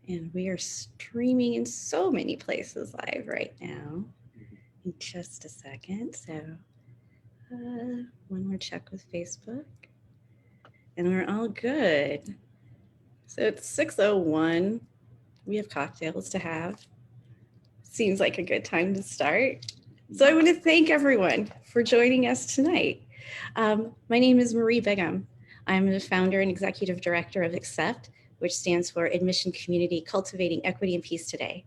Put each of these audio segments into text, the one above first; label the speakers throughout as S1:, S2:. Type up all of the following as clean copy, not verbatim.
S1: And we are streaming in so many places live right now. In just a second. So one more check with Facebook. And we're all good. So it's 6:01. We have cocktails to have. Seems like a good time to start. So I want to thank everyone for joining us tonight. My name is Marie Bigham. I'm the founder and executive director of ACCEPT, which stands for Admission Community Cultivating Equity and Peace Today.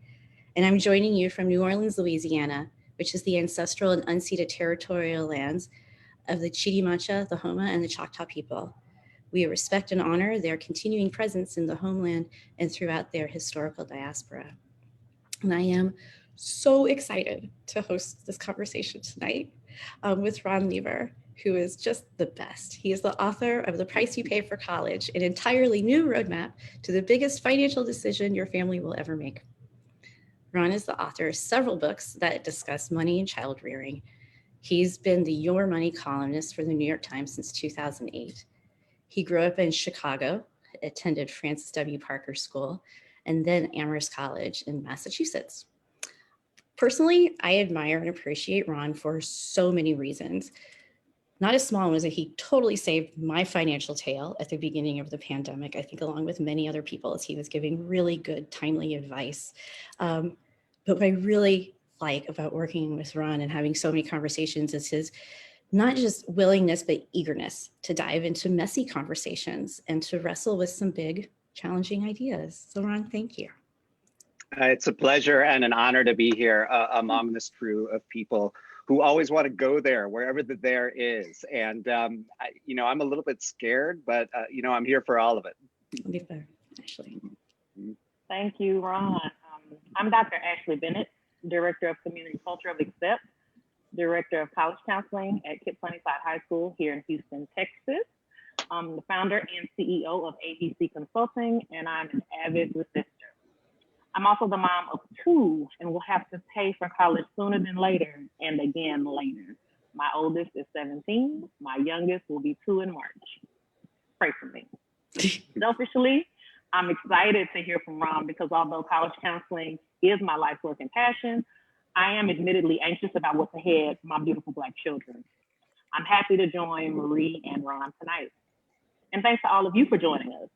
S1: And I'm joining you from New Orleans, Louisiana, which is the ancestral and unceded territorial lands of the Chitimacha, the Homa, and the Choctaw people. We respect and honor their continuing presence in the homeland and throughout their historical diaspora. And I am so excited to host this conversation tonight with Ron Lieber, who is just the best. He is the author of The Price You Pay for College, an entirely new roadmap to the biggest financial decision your family will ever make. Ron is the author of several books that discuss money and child rearing. He's been the Your Money columnist for the New York Times since 2008. He grew up in Chicago, attended Francis W. Parker School, and then Amherst College in Massachusetts. Personally, I admire and appreciate Ron for so many reasons. Not a small one was that he totally saved my financial tail at the beginning of the pandemic, I think along with many other people, as he was giving really good, timely advice. But what I really like about working with Ron and having so many conversations is his not just willingness, but eagerness to dive into messy conversations and to wrestle with some big, challenging ideas. So Ron, thank you.
S2: It's a pleasure and an honor to be here among this crew of people who always want to go there, wherever the there is. And, I'm a little bit scared, but, I'm here for all of it.
S1: Lieber, Ashley.
S3: Thank you, Ron. I'm Dr. Ashley Bennett, Director of Community Culture of ACCEPT, Director of College Counseling at Kip Sunnyside High School here in Houston, Texas. I'm the founder and CEO of ABC Consulting, and I'm an avid sister. I'm also the mom of two and will have to pay for college sooner than later and again later. My oldest is 17. My youngest will be 2 in March. Pray for me. Selfishly, I'm excited to hear from Ron because although college counseling is my life work and passion, I am admittedly anxious about what's ahead for my beautiful Black children. I'm happy to join Marie and Ron tonight. And thanks to all of you for joining us.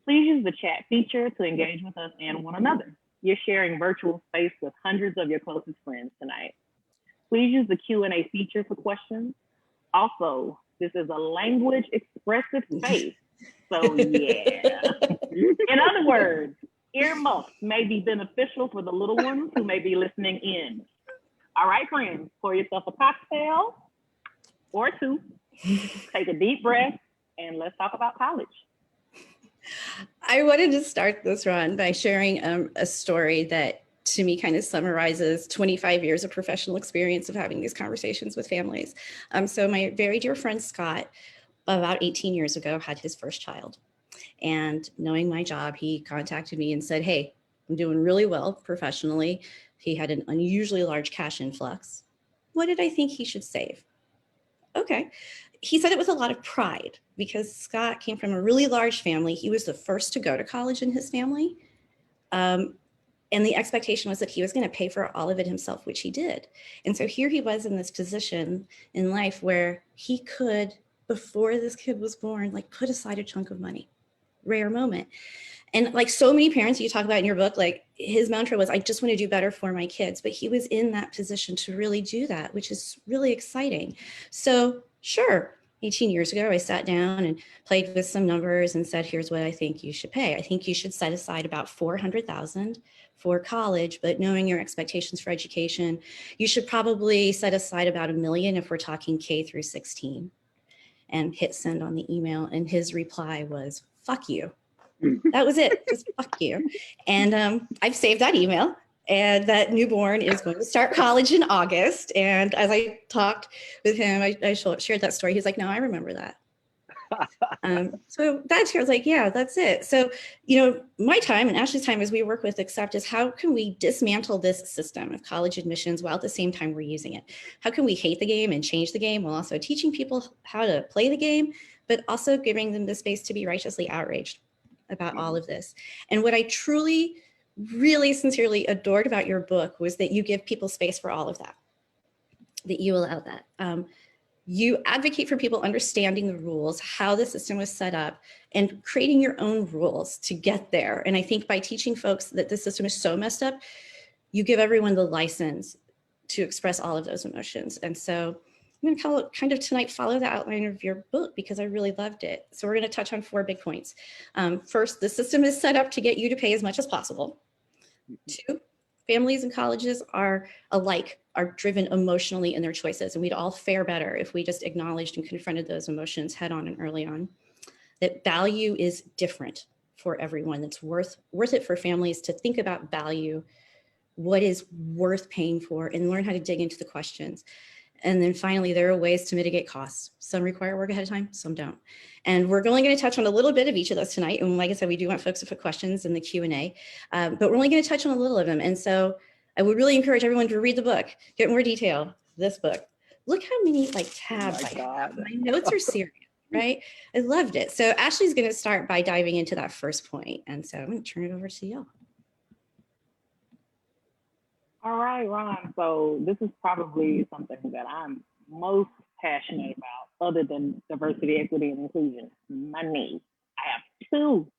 S3: Please use the chat feature to engage with us and one another. You're sharing virtual space with hundreds of your closest friends tonight. Please use the Q&A feature for questions. Also, this is a language expressive space, so yeah. In other words, earmuffs may be beneficial for the little ones who may be listening in. All right, friends, pour yourself a cocktail or two, take a deep breath, and let's talk about college.
S1: I wanted to start this, Ron, by sharing a story that to me kind of summarizes 25 years of professional experience of having these conversations with families. So my very dear friend Scott, about 18 years ago, had his first child. And knowing my job, he contacted me and said, hey, I'm doing really well professionally. He had an unusually large cash influx. What did I think he should save? Okay. He said it with a lot of pride because Scott came from a really large family. He was the first to go to college in his family. And the expectation was that he was going to pay for all of it himself, which he did. And so here he was in this position in life where he could, before this kid was born, like put aside a chunk of money. Rare moment. And like so many parents you talk about in your book, like his mantra was, I just want to do better for my kids. But he was in that position to really do that, which is really exciting. So sure, 18 years ago, I sat down and played with some numbers and said, here's what I think you should pay. I think you should set aside about $400,000 for college, but knowing your expectations for education, you should probably set aside about $1 million if we're talking K through 16. And hit send on the email. And his reply was, fuck you. That was it, just fuck you. And I've saved that email. And that newborn is going to start college in August. And as I talked with him, I shared that story. He's like, no, I remember that. So that's, I was like, yeah, that's it. So, my time and Ashley's time as we work with ACCEPT is how can we dismantle this system of college admissions while at the same time we're using it? How can we hate the game and change the game while also teaching people how to play the game, but also giving them the space to be righteously outraged? about all of this. And what I truly, really sincerely adored about your book was that you give people space for all of that, that you allow that. You advocate for people understanding the rules, how the system was set up, and creating your own rules to get there. And I think by teaching folks that the system is so messed up, you give everyone the license to express all of those emotions. And so I'm going to kind of tonight follow the outline of your book because I really loved it. So we're going to touch on 4 big points. First, the system is set up to get you to pay as much as possible. 2, families and colleges are alike, are driven emotionally in their choices, and we'd all fare better if we just acknowledged and confronted those emotions head on and early on. That value is different for everyone. It's worth it for families to think about value, what is worth paying for, and learn how to dig into the questions. And then finally, there are ways to mitigate costs. Some require work ahead of time, some don't. And we're only going to touch on a little bit of each of those tonight. And like I said, we do want folks to put questions in the Q&A, but we're only going to touch on a little of them. And so I would really encourage everyone to read the book, get more detail, this book. Look how many tabs I have. My notes are serious, right? I loved it. So Ashley's going to start by diving into that first point. And so I'm going to turn it over to y'all.
S3: All right, Ron. So this is probably something that I'm most passionate about, other than diversity, equity, and inclusion. Money. I have 2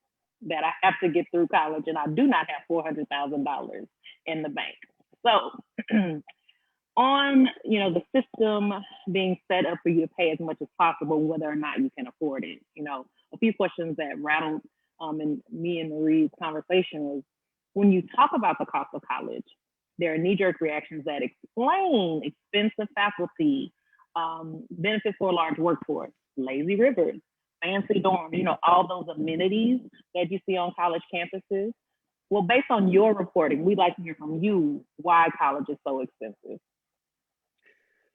S3: that I have to get through college, and I do not have $400,000 in the bank. So on the system being set up for you to pay as much as possible, whether or not you can afford it. A few questions that rattled in me and Marie's conversation was, when you talk about the cost of college, there are knee-jerk reactions that explain expensive faculty, benefits for a large workforce, lazy rivers, fancy dorms, all those amenities that you see on college campuses. Well, based on your reporting, we'd like to hear from you why college is so expensive.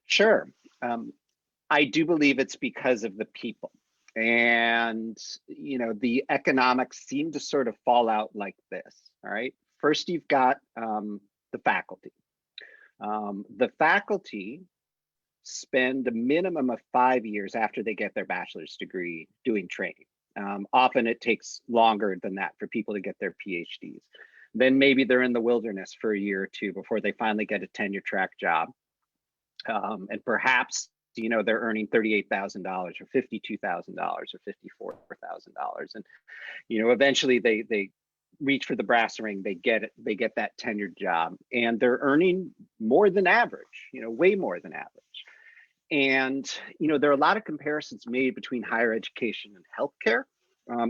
S2: Sure. I do believe it's because of the people. And, the economics seem to sort of fall out like this, all right? First, you've got the faculty. The faculty spend a minimum of 5 years after they get their bachelor's degree doing training. Often it takes longer than that for people to get their PhDs. Then maybe they're in the wilderness for a year or 2 before they finally get a tenure track job. And perhaps, they're earning $38,000 or $52,000 or $54,000. And, eventually they reach for the brass ring, they get that tenured job, and they're earning more than average, way more than average. And, there are a lot of comparisons made between higher education and healthcare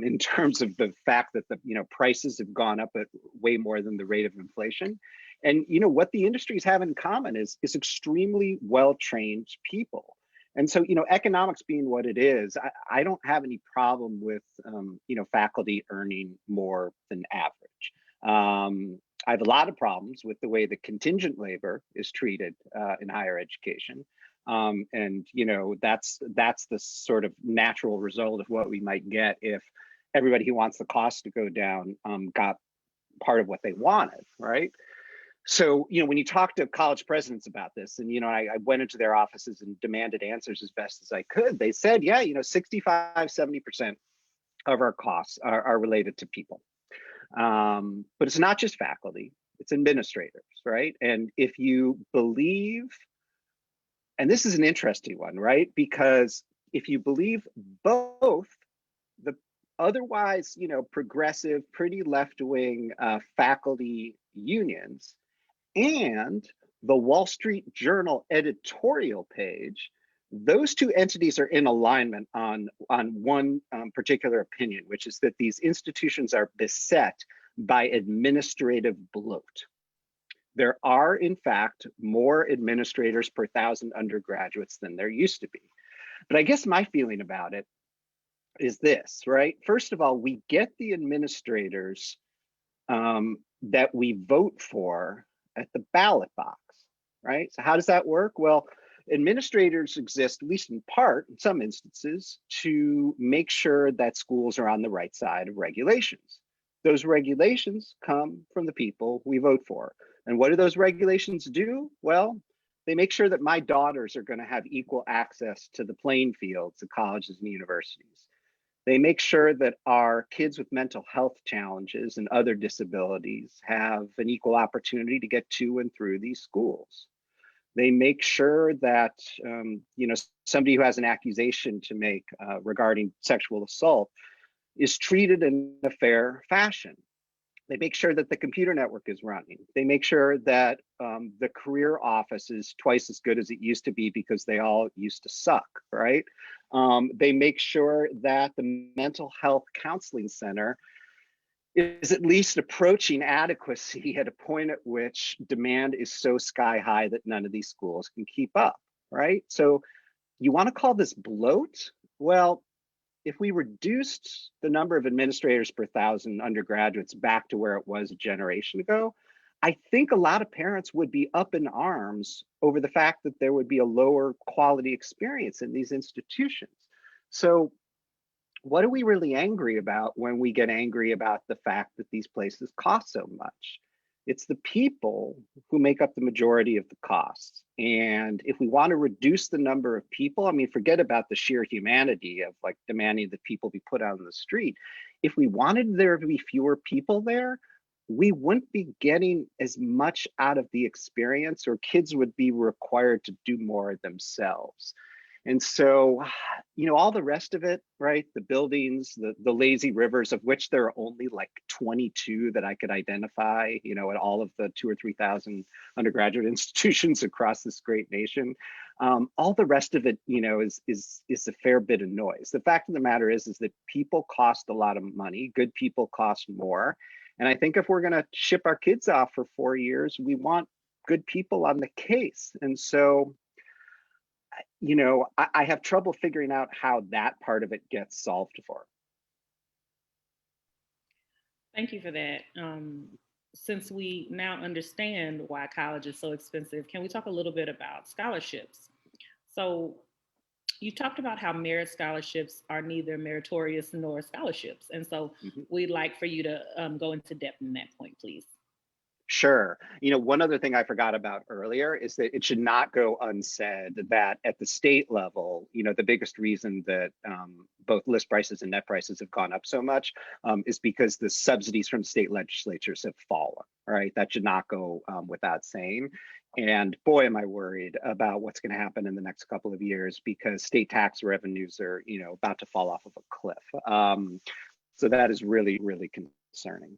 S2: in terms of the fact that the, prices have gone up at way more than the rate of inflation. And, what the industries have in common is extremely well-trained people. And so, economics being what it is, I don't have any problem with, faculty earning more than average. I have a lot of problems with the way the contingent labor is treated in higher education. And, that's the sort of natural result of what we might get if everybody who wants the cost to go down got part of what they wanted, right? So, when you talk to college presidents about this, and, I went into their offices and demanded answers as best as I could, they said, yeah, 65, 70% of our costs are related to people. But it's not just faculty, it's administrators, right? And if you believe, and this is an interesting one, right? Because if you believe both the otherwise, progressive, pretty left-wing faculty unions and the Wall Street Journal editorial page, those two entities are in alignment on one particular opinion, which is that these institutions are beset by administrative bloat. There are, in fact, more administrators per 1,000 undergraduates than there used to be. But I guess my feeling about it is this, right? First of all, we get the administrators that we vote for at the ballot box, right? So how does that work? Well, administrators exist, at least in part, in some instances, to make sure that schools are on the right side of regulations. Those regulations come from the people we vote for. And what do those regulations do? Well, they make sure that my daughters are going to have equal access to the playing fields of colleges and universities. They make sure that our kids with mental health challenges and other disabilities have an equal opportunity to get to and through these schools. They make sure that somebody who has an accusation to make regarding sexual assault is treated in a fair fashion. They make sure that the computer network is running. They make sure that the career office is twice as good as it used to be because they all used to suck, right? They make sure that the mental health counseling center is at least approaching adequacy at a point at which demand is so sky high that none of these schools can keep up, right? So you want to call this bloat? Well, if we reduced the number of administrators per 1,000 undergraduates back to where it was a generation ago, I think a lot of parents would be up in arms over the fact that there would be a lower quality experience in these institutions. So what are we really angry about when we get angry about the fact that these places cost so much? It's the people who make up the majority of the costs. And if we want to reduce the number of people, I mean, forget about the sheer humanity of like demanding that people be put out on the street. If we wanted there to be fewer people there, we wouldn't be getting as much out of the experience, or kids would be required to do more themselves. And so, all the rest of it, right? The buildings, the lazy rivers, of which there are only like 22 that I could identify, at all of the 2,000 or 3,000 undergraduate institutions across this great nation. All the rest of it, is a fair bit of noise. The fact of the matter is that people cost a lot of money. Good people cost more. And I think if we're going to ship our kids off for 4 years, we want good people on the case. And so, I have trouble figuring out how that part of it gets solved for.
S4: Thank you for that. Since we now understand why college is so expensive, can we talk a little bit about scholarships? So you talked about how merit scholarships are neither meritorious nor scholarships. And so we'd like for you to go into depth in that point, please.
S2: Sure. One other thing I forgot about earlier is that it should not go unsaid that at the state level, the biggest reason that both list prices and net prices have gone up so much is because the subsidies from state legislatures have fallen, right? That should not go without saying. And boy, am I worried about what's going to happen in the next couple of years, because state tax revenues are, about to fall off of a cliff. So that is really, really concerning.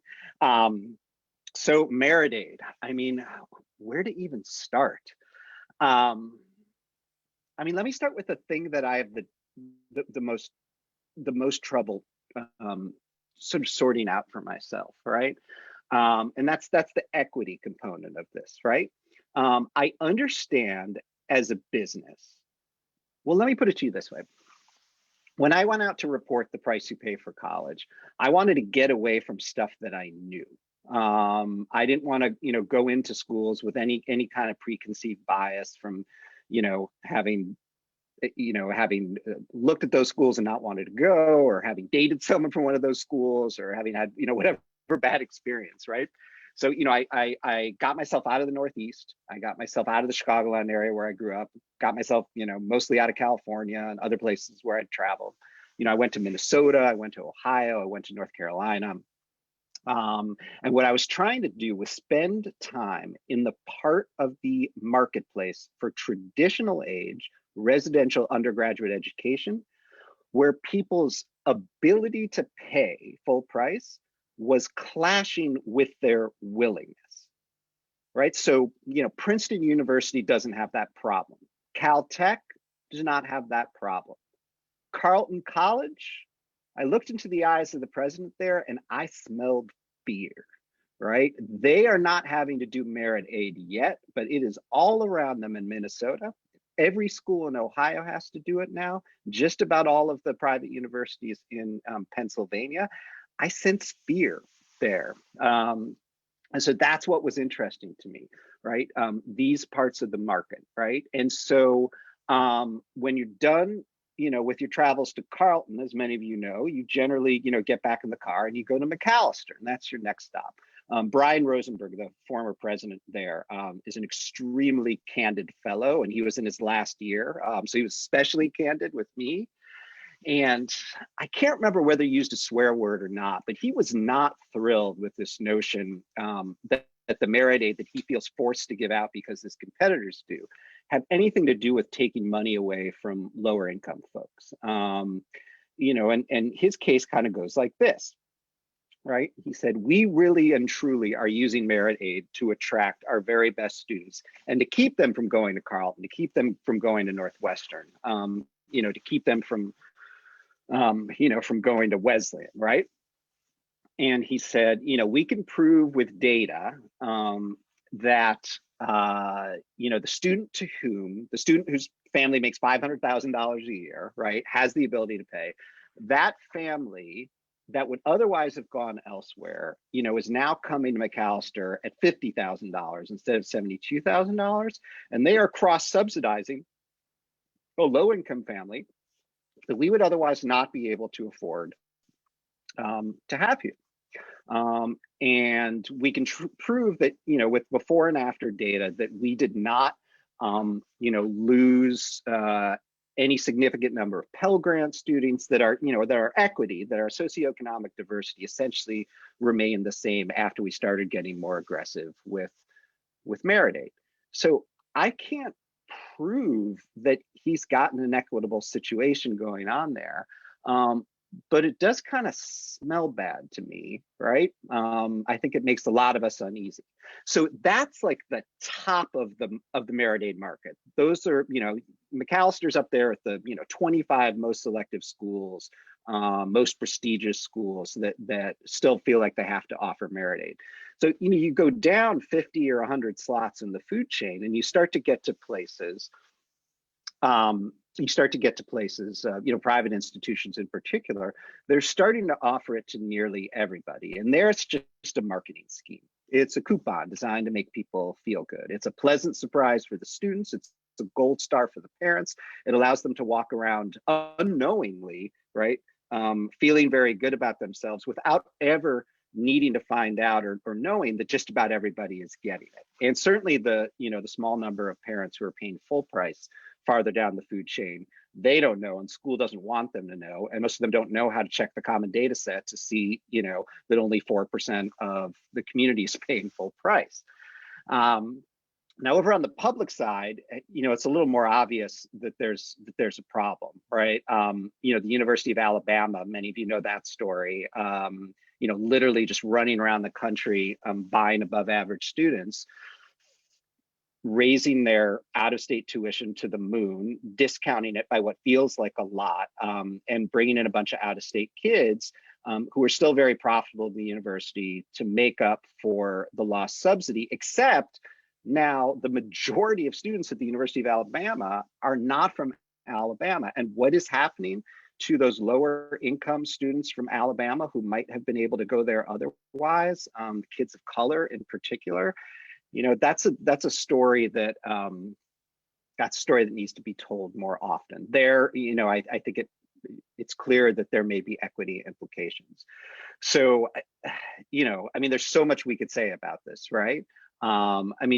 S2: So merit aid, I mean, where to even start? Let me start with the thing that I have the most trouble sort of sorting out for myself, right? And that's the equity component of this, right? I understand as a business. Well, let me put it to you this way. When I went out to report the price you pay for college, I wanted to get away from stuff that I knew. I didn't want to, go into schools with any kind of preconceived bias from, having looked at those schools and not wanted to go, or having dated someone from one of those schools, or having had, whatever bad experience, right? So, I got myself out of the Northeast. I got myself out of the Chicagoland area where I grew up, got myself, mostly out of California and other places where I'd traveled. I went to Minnesota, I went to Ohio, I went to North Carolina. And what I was trying to do was spend time in the part of the marketplace for traditional age residential undergraduate education where people's ability to pay full price was clashing with their willingness, right? So, Princeton University doesn't have that problem. Caltech does not have that problem. Carleton College, I looked into the eyes of the president there and I smelled fear, right? They are not having to do merit aid yet, but it is all around them in Minnesota. Every school in Ohio has to do it now. Just about all of the private universities in Pennsylvania. I sense fear there. And so that's what was interesting to me, right? These parts of the market, right? And so when you're done, with your travels to Carleton, as many of you know, you generally, get back in the car and you go to McAllister, and that's your next stop. Brian Rosenberg, the former president there, is an extremely candid fellow, and he was in his last year. So he was especially candid with me. And I can't remember whether he used a swear word or not, but he was not thrilled with this notion that the merit aid that he feels forced to give out because his competitors do have anything to do with taking money away from lower income folks. And his case kind of goes like this, right? He said, we really and truly are using merit aid to attract our very best students and to keep them from going to Carleton, to keep them from going to Northwestern, to keep them from going to Wesleyan, right? And he said, we can prove with data that, the student whose family makes $500,000 a year, right, has the ability to pay, that family that would otherwise have gone elsewhere, is now coming to Macalester at $50,000 instead of $72,000. And they are cross-subsidizing a low-income family that we would otherwise not be able to afford to have here. And we can prove that, with before and after data, that we did not, lose any significant number of Pell Grant students, that are equity, that our socioeconomic diversity essentially remained the same after we started getting more aggressive with merit aid. So I can't prove that he's got an inequitable situation going on there. But it does kind of smell bad to me, right? I think it makes a lot of us uneasy. So that's like the top of the merit aid market. Those are, Macalister's up there at the 25 most selective schools, most prestigious schools that still feel like they have to offer merit aid. So you go down 50 or 100 slots in the food chain, and you start to get to places. Private institutions in particular, they're starting to offer it to nearly everybody. And there it's just a marketing scheme. It's a coupon designed to make people feel good. It's a pleasant surprise for the students. It's a gold star for the parents. It allows them to walk around unknowingly, right? Feeling very good about themselves without ever needing to find out or knowing that just about everybody is getting it. And certainly the small number of parents who are paying full price farther down the food chain, they don't know, and school doesn't want them to know, and most of them don't know how to check the common data set to see, that only 4% of the community is paying full price. Now, over on the public side, it's a little more obvious that there's a problem, right? The University of Alabama, many of you know that story. Literally just running around the country, buying above average students, raising their out-of-state tuition to the moon, discounting it by what feels like a lot, and bringing in a bunch of out-of-state kids who are still very profitable in the university to make up for the lost subsidy, except now the majority of students at the University of Alabama are not from Alabama. And what is happening to those lower income students from Alabama who might have been able to go there otherwise, kids of color in particular? That's a story that needs to be told more often. There, I think it's clear that there may be equity implications. So, there's so much we could say about this, right?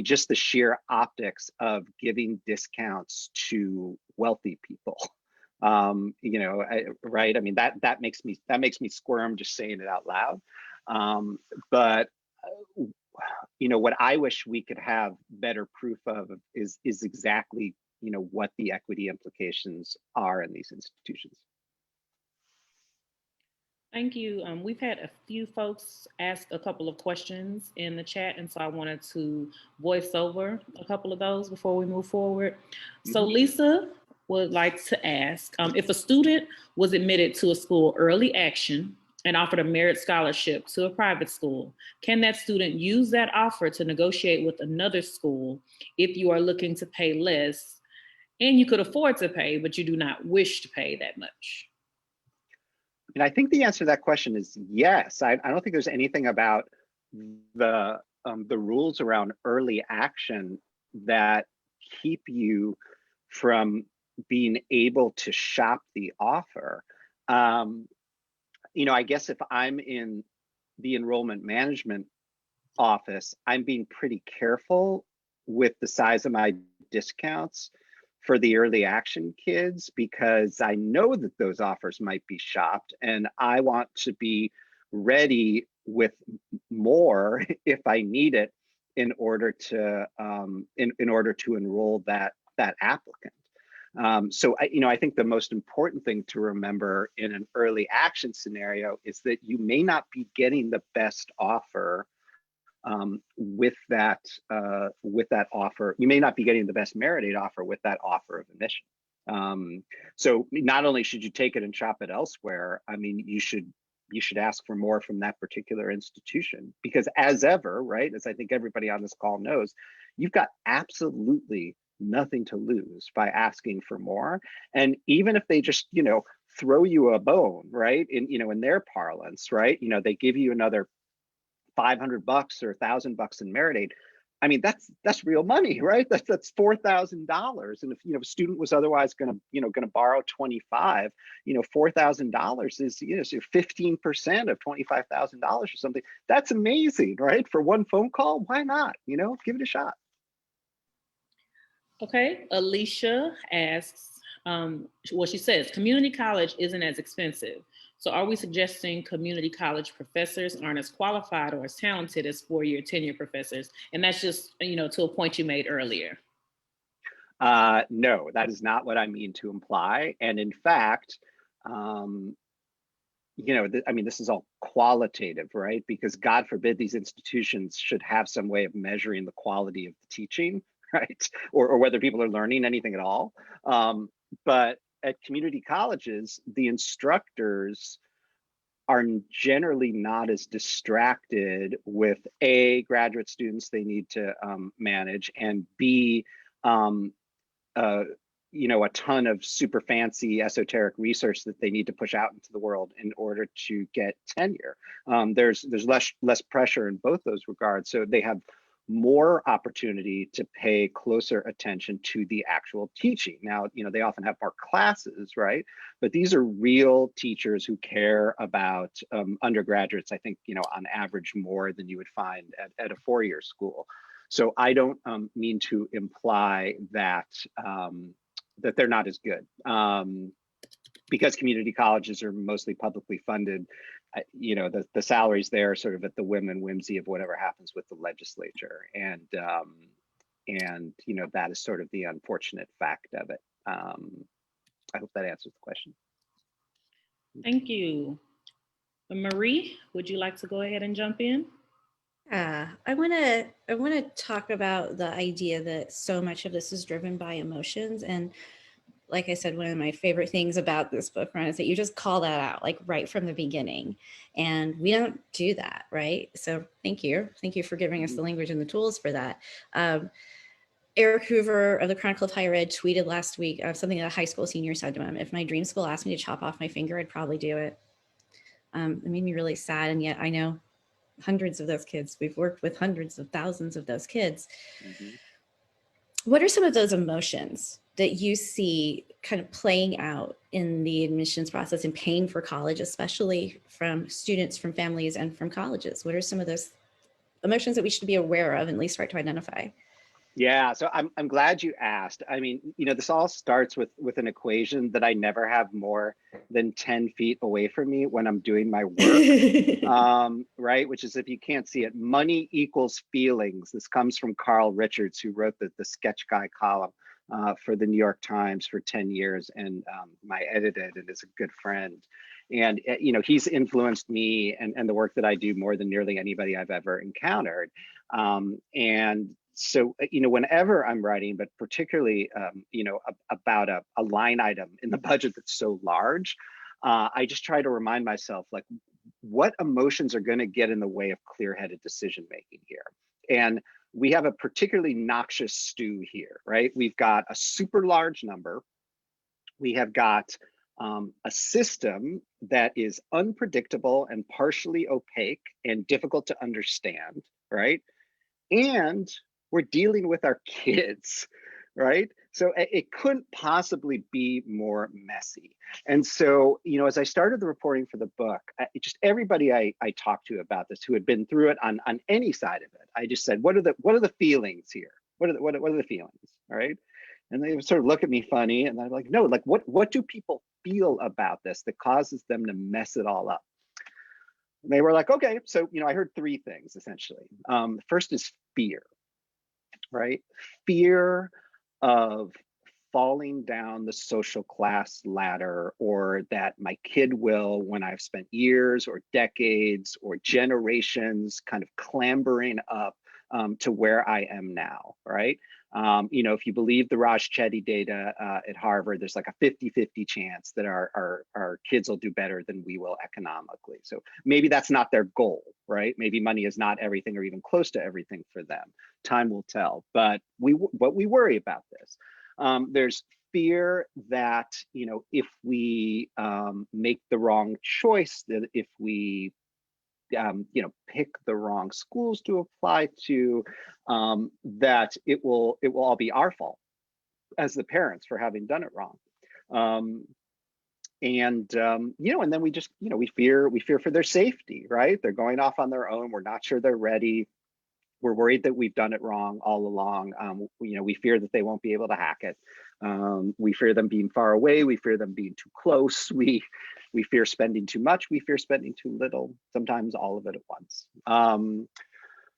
S2: Just the sheer optics of giving discounts to wealthy people, right? That makes me squirm just saying it out loud. But what I wish we could have better proof of is exactly, what the equity implications are in these institutions.
S4: Thank you. We've had a few folks ask a couple of questions in the chat, and so I wanted to voice over a couple of those before we move forward. So Lisa would like to ask, if a student was admitted to a school early action and offered a merit scholarship to a private school, can that student use that offer to negotiate with another school if you are looking to pay less and you could afford to pay, but you do not wish to pay that much?
S2: And I think the answer to that question is yes. I don't think there's anything about the rules around early action that keep you from being able to shop the offer. I guess if I'm in the enrollment management office, I'm being pretty careful with the size of my discounts for the early action kids, because I know that those offers might be shopped, and I want to be ready with more if I need it in order to in order to enroll that applicant. So I think the most important thing to remember in an early action scenario is that you may not be getting the best offer with that offer. You may not be getting the best merit aid offer with that offer of admission. So not only should you take it and shop it elsewhere, I mean, you should ask for more from that particular institution, because as ever, right, as I think everybody on this call knows, you've got absolutely nothing to lose by asking for more. And even if they just, throw you a bone, right, in their parlance, right, they give you another $500 or $1,000 in merit aid. I mean, that's real money, right? That's $4,000. And if a student was otherwise going to borrow 25, $4,000 is 15% of $25,000 or something. That's amazing, right? For one phone call, why not? Give it a shot.
S4: Okay, Alicia asks, she says, community college isn't as expensive. So are we suggesting community college professors aren't as qualified or as talented as four-year tenure professors? And that's just, to a point you made earlier.
S2: No, that is not what I mean to imply. And in fact, this is all qualitative, right? Because God forbid these institutions should have some way of measuring the quality of the teaching, right? Or whether people are learning anything at all. But at community colleges, the instructors are generally not as distracted with A, graduate students they need to manage, and B, a ton of super fancy esoteric research that they need to push out into the world in order to get tenure. There's less pressure in both those regards, so they have more opportunity to pay closer attention to the actual teaching. Now, they often have more classes, right? But these are real teachers who care about undergraduates, I think, on average more than you would find at a four-year school. So I don't mean to imply that that they're not as good. Because community colleges are mostly publicly funded, the salaries there are sort of at the whim and whimsy of whatever happens with the legislature, and that is sort of the unfortunate fact of it. I hope that answers the question.
S4: Thank you. Marie, would you like to go ahead and jump in?
S1: Yeah, I want to talk about the idea that so much of this is driven by emotions. And like I said, one of my favorite things about this book, Ron, is that you just call that out, like right from the beginning. And we don't do that, right? So thank you. Thank you for giving us the language and the tools for that. Eric Hoover of the Chronicle of Higher Ed tweeted last week something that a high school senior said to him: if my dream school asked me to chop off my finger, I'd probably do it. It made me really sad. And yet I know hundreds of those kids. We've worked with hundreds of thousands of those kids. Mm-hmm. What are some of those emotions that you see kind of playing out in the admissions process and paying for college, especially from students, from families, and from colleges? What are some of those emotions that we should be aware of and at least start to identify?
S2: Yeah, so I'm glad you asked. I mean, this all starts with an equation that I never have more than 10 feet away from me when I'm doing my work, right? Which is, if you can't see it, money equals feelings. This comes from Carl Richards, who wrote the Sketch Guy column for the New York Times for 10 years, and I edited it as a good friend. And, he's influenced me and the work that I do more than nearly anybody I've ever encountered. And so, whenever I'm writing, but particularly, about a line item in the budget that's so large, I just try to remind myself, like, what emotions are going to get in the way of clear-headed decision-making here? And we have a particularly noxious stew here, right? We've got a super large number. We have got a system that is unpredictable and partially opaque and difficult to understand, right? And we're dealing with our kids, right? So it couldn't possibly be more messy. And so, as I started the reporting for the book, just everybody I talked to about this, who had been through it on any side of it, I just said, what are the feelings here? What are the feelings, all right? And they would sort of look at me funny, and I'm like, no, like what do people feel about this that causes them to mess it all up? And they were like, okay, so I heard three things essentially. The first is fear, right? Fear of falling down the social class ladder, or that my kid will, when I've spent years or decades or generations kind of clambering up to where I am now, right? If you believe the Raj Chetty data at Harvard, there's like a 50-50 chance that our kids will do better than we will economically. So maybe that's not their goal, right? Maybe money is not everything or even close to everything for them. Time will tell, but we worry about this. There's fear that, if we make the wrong choice, that if we pick the wrong schools to apply to, that it will all be our fault as the parents for having done it wrong. And then we just, we fear for their safety, right? They're going off on their own. We're not sure they're ready. We're worried that we've done it wrong all along. We fear that they won't be able to hack it. We fear them being far away. We fear them being too close. We fear spending too much. We fear spending too little, sometimes all of it at once.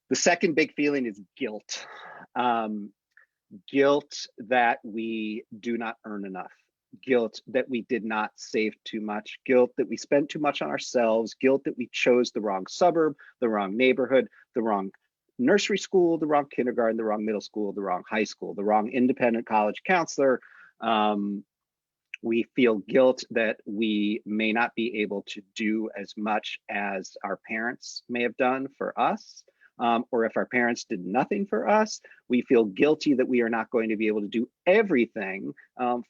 S2: The second big feeling is guilt. Guilt that we do not earn enough. Guilt that we did not save too much. Guilt that we spent too much on ourselves. Guilt that we chose the wrong suburb, the wrong neighborhood, the wrong nursery school, the wrong kindergarten, the wrong middle school, the wrong high school, the wrong independent college counselor. We feel guilt that we may not be able to do as much as our parents may have done for us. Or if our parents did nothing for us, we feel guilty that we are not going to be able to do everything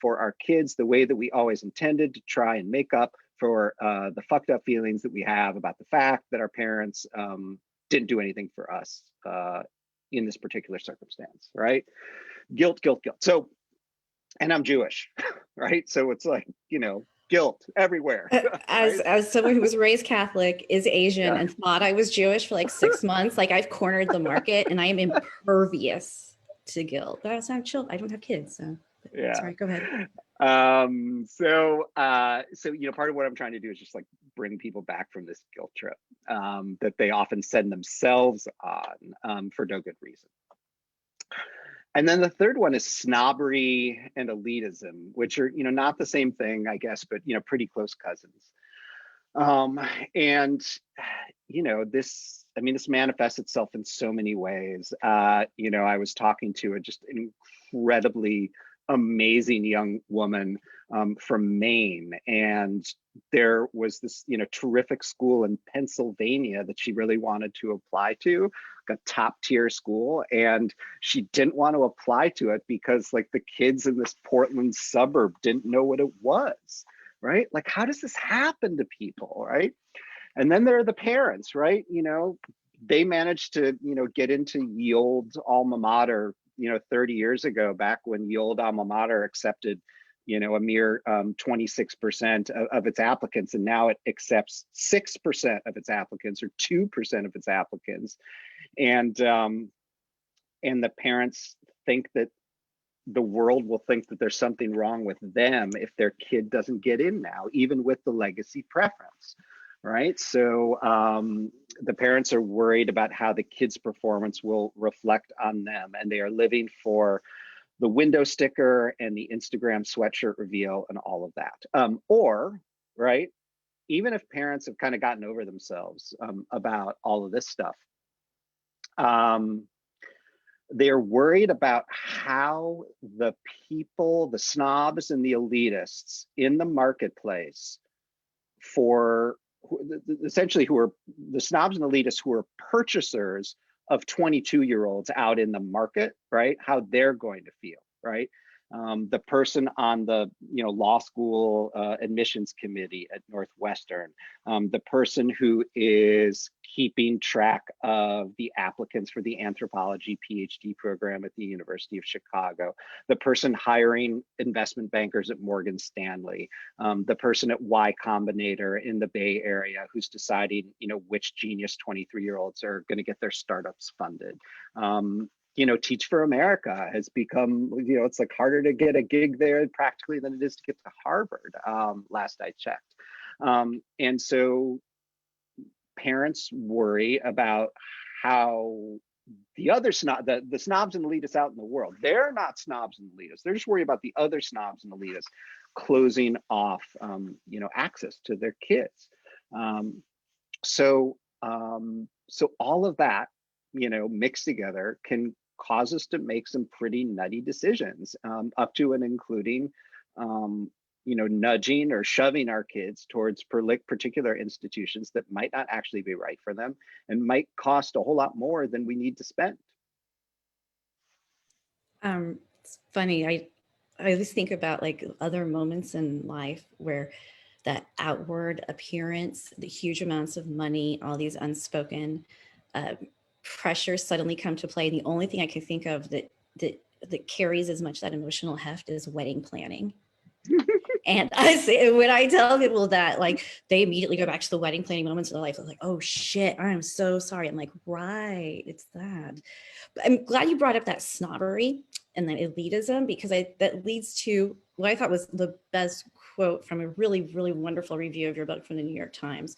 S2: for our kids the way that we always intended, to try and make up for the fucked up feelings that we have about the fact that our parents didn't do anything for us in this particular circumstance, right? Guilt. So, and I'm Jewish, right? So it's like, guilt everywhere.
S1: As
S2: right?
S1: as someone who was raised Catholic, is Asian,
S2: Yeah.
S1: and thought I was Jewish for like 6 months, like I've cornered the market, and I am impervious to guilt. But I also have children. I don't have kids, so
S2: Yeah.
S1: sorry. Go ahead.
S2: So part of what I'm trying to do is just like bring people back from this guilt trip that they often send themselves on for no good reason. And then the third one is snobbery and elitism, which are, not the same thing, I guess, but, pretty close cousins. This manifests itself in so many ways. I was talking to just an incredibly amazing young woman from Maine, and there was this terrific school in Pennsylvania that she really wanted to apply to, a top tier school, and she didn't want to apply to it because like the kids in this Portland suburb didn't know what it was, right? Like, how does this happen to people, right? And then there are the parents, right? They managed to get into ye old alma mater 30 years ago, back when ye old alma mater accepted a mere 26% of its applicants, and now it accepts 6% of its applicants or 2% of its applicants. And the parents think that the world will think that there's something wrong with them if their kid doesn't get in now, even with the legacy preference, right? So the parents are worried about how the kid's performance will reflect on them, and they are living for the window sticker and the Instagram sweatshirt reveal and all of that. Or, right, even if parents have kind of gotten over themselves about all of this stuff, they're worried about how the people, the snobs and the elitists in the marketplace, essentially who are the snobs and elitists who are purchasers of 22-year-olds out in the market, right? How they're going to feel, right? The person on the law school admissions committee at Northwestern, the person who is keeping track of the applicants for the anthropology PhD program at the University of Chicago, the person hiring investment bankers at Morgan Stanley, the person at Y Combinator in the Bay Area who's deciding which genius 23-year-olds are going to get their startups funded. Teach for America has become, it's like harder to get a gig there practically than it is to get to Harvard, last I checked. And so parents worry about how the other the snobs and elitists out in the world, they're not snobs and elitists. They're just worried about the other snobs and elitists closing off, access to their kids. So all of that, mixed together can cause us to make some pretty nutty decisions, up to and including, nudging or shoving our kids towards particular institutions that might not actually be right for them and might cost a whole lot more than we need to spend.
S1: It's funny. I always think about like other moments in life where that outward appearance, the huge amounts of money, all these unspoken pressures suddenly come to play. And the only thing I can think of that carries as much that emotional heft is wedding planning. And I say, when I tell people that, like, they immediately go back to the wedding planning moments of their life. They're like, oh shit, I'm so sorry. I'm like, right, it's that. But I'm glad you brought up that snobbery and that elitism, because that leads to what I thought was the best quote from a really, really wonderful review of your book from the New York Times.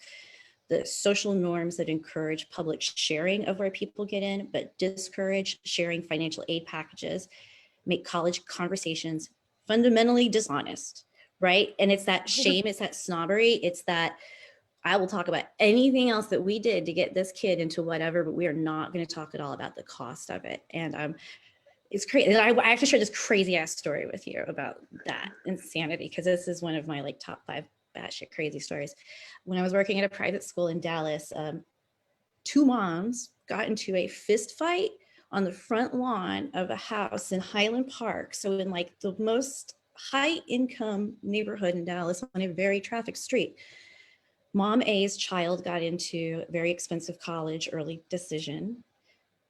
S1: The social norms that encourage public sharing of where people get in, but discourage sharing financial aid packages, make college conversations fundamentally dishonest, right? And it's that shame, it's that snobbery, it's that I will talk about anything else that we did to get this kid into whatever, but we are not going to talk at all about the cost of it. And it's crazy. I have to share this crazy ass story with you about that insanity, because this is one of my like top 5 batshit crazy stories. When I was working at a private school in Dallas, 2 moms got into a fist fight on the front lawn of a house in Highland Park. So in like the most high income neighborhood in Dallas on a very trafficked street. Mom A's child got into very expensive college, early decision.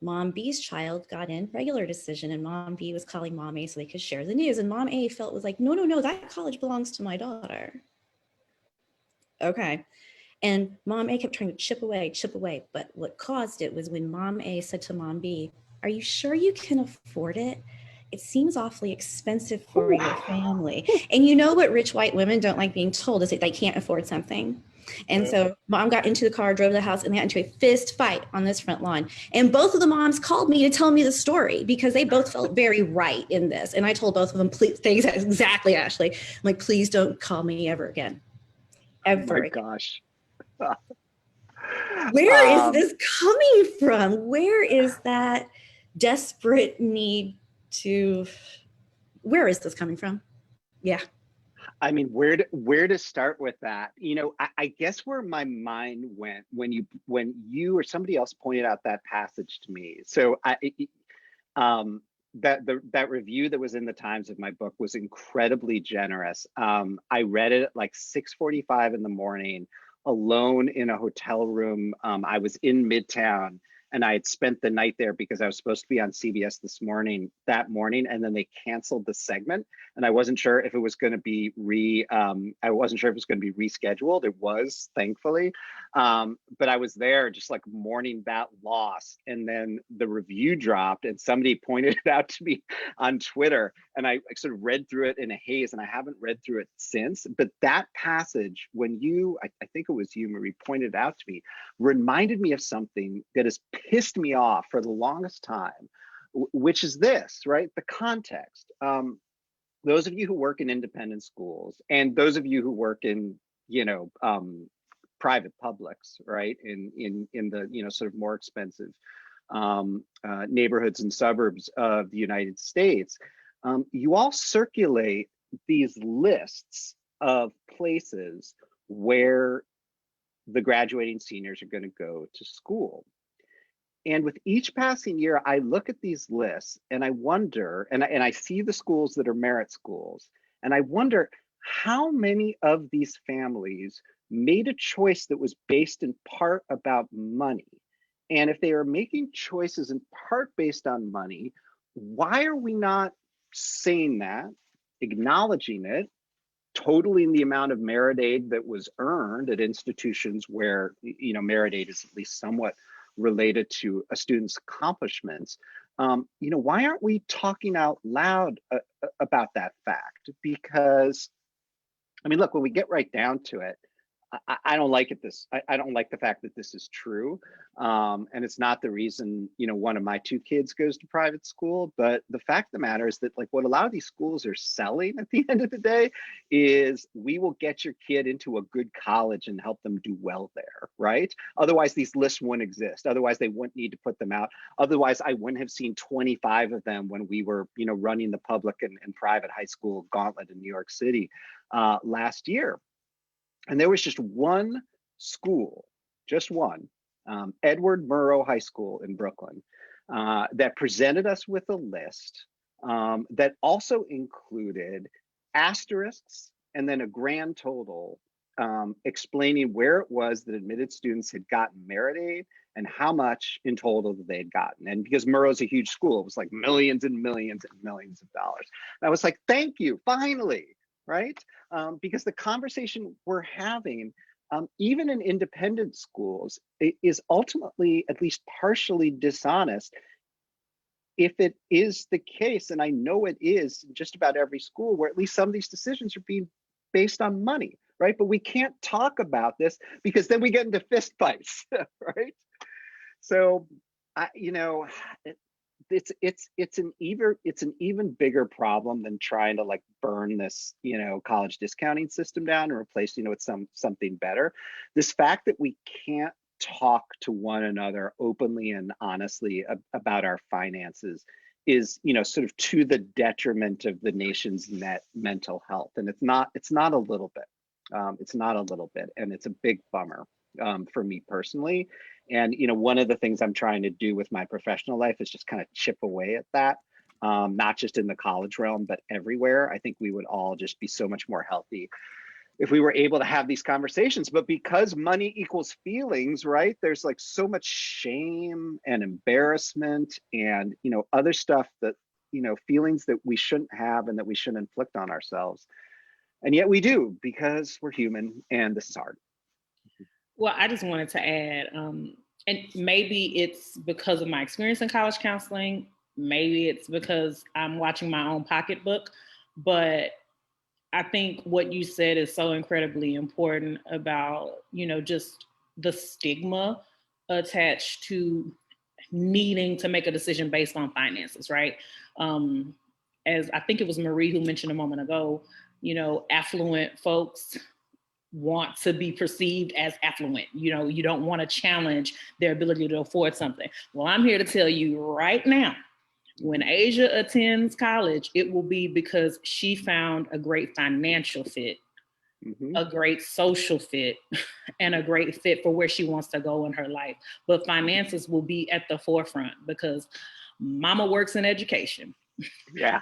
S1: Mom B's child got in regular decision, and Mom B was calling Mom A so they could share the news. And Mom A felt was like, no, that college belongs to my daughter. Okay. And Mom A kept trying to chip away. But what caused it was when Mom A said to Mom B, are you sure you can afford it? It seems awfully expensive for your family. And you know what rich white women don't like being told is that they can't afford something. And so Mom got into the car, drove to the house, and they got into a fist fight on this front lawn. And both of the moms called me to tell me the story because they both felt very right in this. And I told both of them, please, exactly, Ashley. I'm like, please don't call me ever again. Ever.
S2: Oh my gosh.
S1: Where is this coming from? Where is that desperate need to, where is this coming from? Yeah.
S2: I mean, where to start with that? I guess where my mind went when you or somebody else pointed out that passage to me. So that review that was in the Times of my book was incredibly generous. I read it at like 6:45 in the morning, alone in a hotel room. I was in Midtown, and I had spent the night there because I was supposed to be on CBS that morning, and then they canceled the segment, and I wasn't sure if it was going to be rescheduled. It was, thankfully, but I was there just like mourning that loss, and then the review dropped, and somebody pointed it out to me on Twitter, and I sort of read through it in a haze, and I haven't read through it since. But that passage, when I think it was you, Marie, pointed it out to me, reminded me of something that has pissed me off for the longest time, which is this, right? The context. Those of you who work in independent schools, and those of you who work in, private publics, right? In the, sort of more expensive neighborhoods and suburbs of the United States, you all circulate these lists of places where the graduating seniors are going to go to school. And with each passing year, I look at these lists and I wonder, and I see the schools that are merit schools, and I wonder how many of these families made a choice that was based in part about money. And if they are making choices in part based on money, why are we not saying that, acknowledging it, totaling the amount of merit aid that was earned at institutions where, merit aid is at least somewhat related to a student's accomplishments, why aren't we talking out loud about that fact? Because, I mean, look, when we get right down to it, I don't like it. I don't like the fact that this is true, and it's not the reason one of my two kids goes to private school. But the fact of the matter is that, like, what a lot of these schools are selling at the end of the day is, we will get your kid into a good college and help them do well there, right? Otherwise, these lists wouldn't exist. Otherwise, they wouldn't need to put them out. Otherwise, I wouldn't have seen 25 of them when we were running the public and private high school gauntlet in New York City last year. And there was just one school, just one, Edward Murrow High School in Brooklyn, that presented us with a list that also included asterisks and then a grand total explaining where it was that admitted students had gotten merit aid and how much in total that they had gotten. And because Murrow's a huge school, it was like millions and millions and millions of dollars. And I was like, thank you, finally. Right? Because the conversation we're having, even in independent schools, is ultimately at least partially dishonest. If it is the case, and I know it is in just about every school, where at least some of these decisions are being based on money, right? But we can't talk about this because then we get into fistfights, right? So, it's an even bigger problem than trying to like burn this college discounting system down and replace with something better. This fact that we can't talk to one another openly and honestly about our finances is sort of to the detriment of the nation's mental health. And it's not a little bit. It's not a little bit, and it's a big bummer for me personally. And one of the things I'm trying to do with my professional life is just kind of chip away at that, not just in the college realm, but everywhere. I think we would all just be so much more healthy if we were able to have these conversations. But because money equals feelings, right? There's like so much shame and embarrassment and other stuff that feelings that we shouldn't have and that we shouldn't inflict on ourselves. And yet we do, because we're human and this is hard.
S4: Well, I just wanted to add, and maybe it's because of my experience in college counseling, maybe it's because I'm watching my own pocketbook, but I think what you said is so incredibly important about, just the stigma attached to needing to make a decision based on finances, right? As I think it was Marie who mentioned a moment ago, affluent folks want to be perceived as affluent. You don't want to challenge their ability to afford something. Well, I'm here to tell you right now, when Asia attends college, it will be because she found a great financial fit, a great social fit, and a great fit for where she wants to go in her life. But finances will be at the forefront because mama works in education.
S2: Yeah.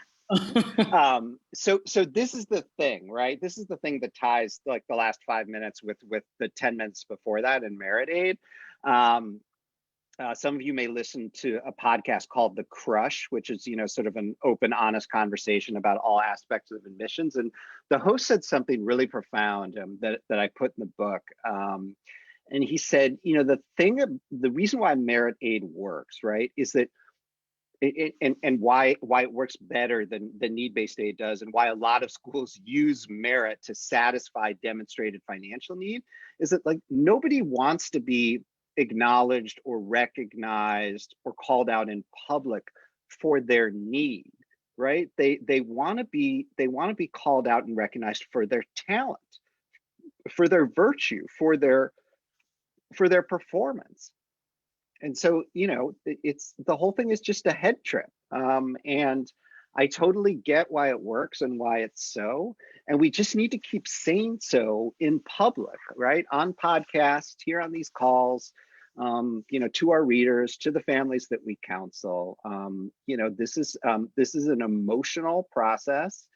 S2: So this is the thing, right? This is the thing that ties like the last 5 minutes with the 10 minutes before that in merit aid. Some of you may listen to a podcast called The Crush, which is, sort of an open, honest conversation about all aspects of admissions. And the host said something really profound that I put in the book. And he said, the reason why merit aid works, right, is that and why it works better than need-based aid does, and why a lot of schools use merit to satisfy demonstrated financial need, is that like nobody wants to be acknowledged or recognized or called out in public for their need, right? They want to be called out and recognized for their talent, for their virtue, for their performance. And so, it's the whole thing is just a head trip. And I totally get why it works and why it's so. And we just need to keep saying so in public, right? On podcasts, here on these calls, to our readers, to the families that we counsel. This is an emotional process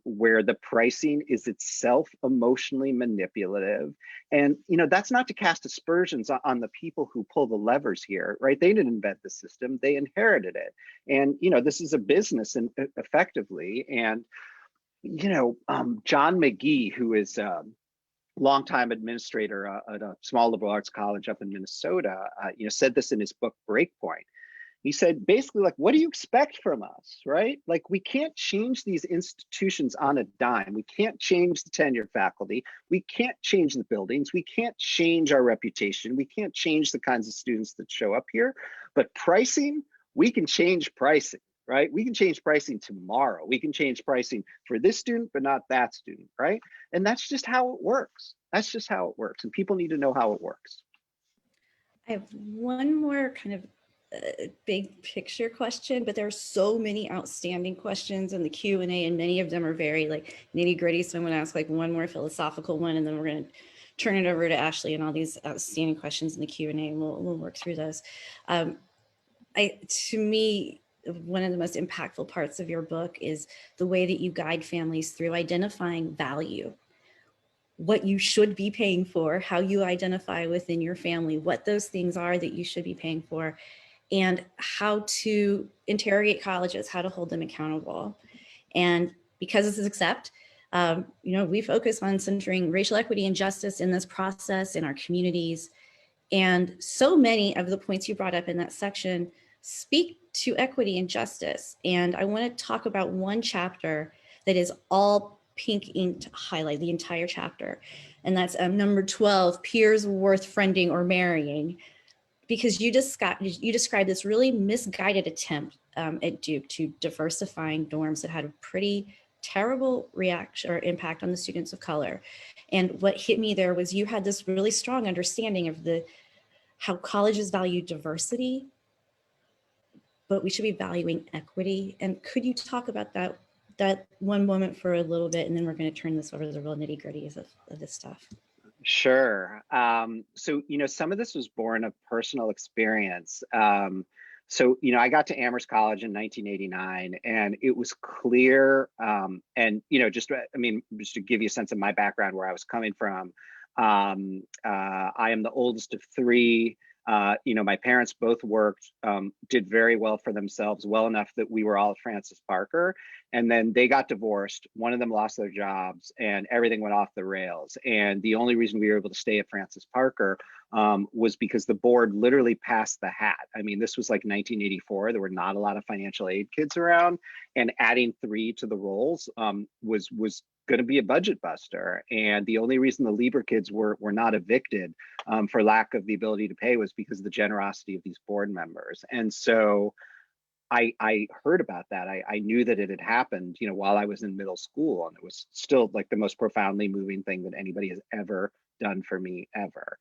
S2: where the pricing is itself emotionally manipulative. And, that's not to cast aspersions on the people who pull the levers here, right? They didn't invent the system, they inherited it. And, this is a business and effectively. And, John McGee, who is a longtime administrator at a small liberal arts college up in Minnesota, said this in his book, Breakpoint. He said, basically, like, what do you expect from us, right? Like, we can't change these institutions on a dime. We can't change the tenured faculty. We can't change the buildings. We can't change our reputation. We can't change the kinds of students that show up here. But pricing, we can change pricing, right? We can change pricing tomorrow. We can change pricing for this student, but not that student, right? And that's just how it works. That's just how it works. And people need to know how it works.
S1: I have one more kind of big picture question, but there are so many outstanding questions in the Q&A, and many of them are very like nitty gritty. So I'm going to ask like one more philosophical one, and then we're going to turn it over to Ashley and all these outstanding questions in the Q&A, and we'll work through those. To me, one of the most impactful parts of your book is the way that you guide families through identifying value, what you should be paying for, how you identify within your family, what those things are that you should be paying for, and how to interrogate colleges, how to hold them accountable. And because this is Accept, we focus on centering racial equity and justice in this process in our communities. And so many of the points you brought up in that section speak to equity and justice. And I want to talk about one chapter that is all pink ink to highlight the entire chapter. And that's number 12, peers worth friending or marrying. Because you described this really misguided attempt at Duke to diversifying dorms that had a pretty terrible reaction or impact on the students of color. And what hit me there was you had this really strong understanding of how colleges value diversity, but we should be valuing equity. And could you talk about that one moment for a little bit, and then we're going to turn this over to the real nitty gritties of this stuff.
S2: Sure. So, some of this was born of personal experience. So, I got to Amherst College in 1989, and it was clear, and, just to give you a sense of my background, where I was coming from, I am the oldest of three. My parents both worked, did very well for themselves, well enough that we were all at Francis Parker. And then they got divorced. One of them lost their jobs, and everything went off the rails. And the only reason we were able to stay at Francis Parker was because the board literally passed the hat. I mean, this was like 1984. There were not a lot of financial aid kids around, and adding 3 to the rolls was going to be a budget buster. And the only reason the Lieber kids were not evicted for lack of the ability to pay was because of the generosity of these board members. And so I heard about that. I knew that it had happened, while I was in middle school, and it was still like the most profoundly moving thing that anybody has ever done for me ever.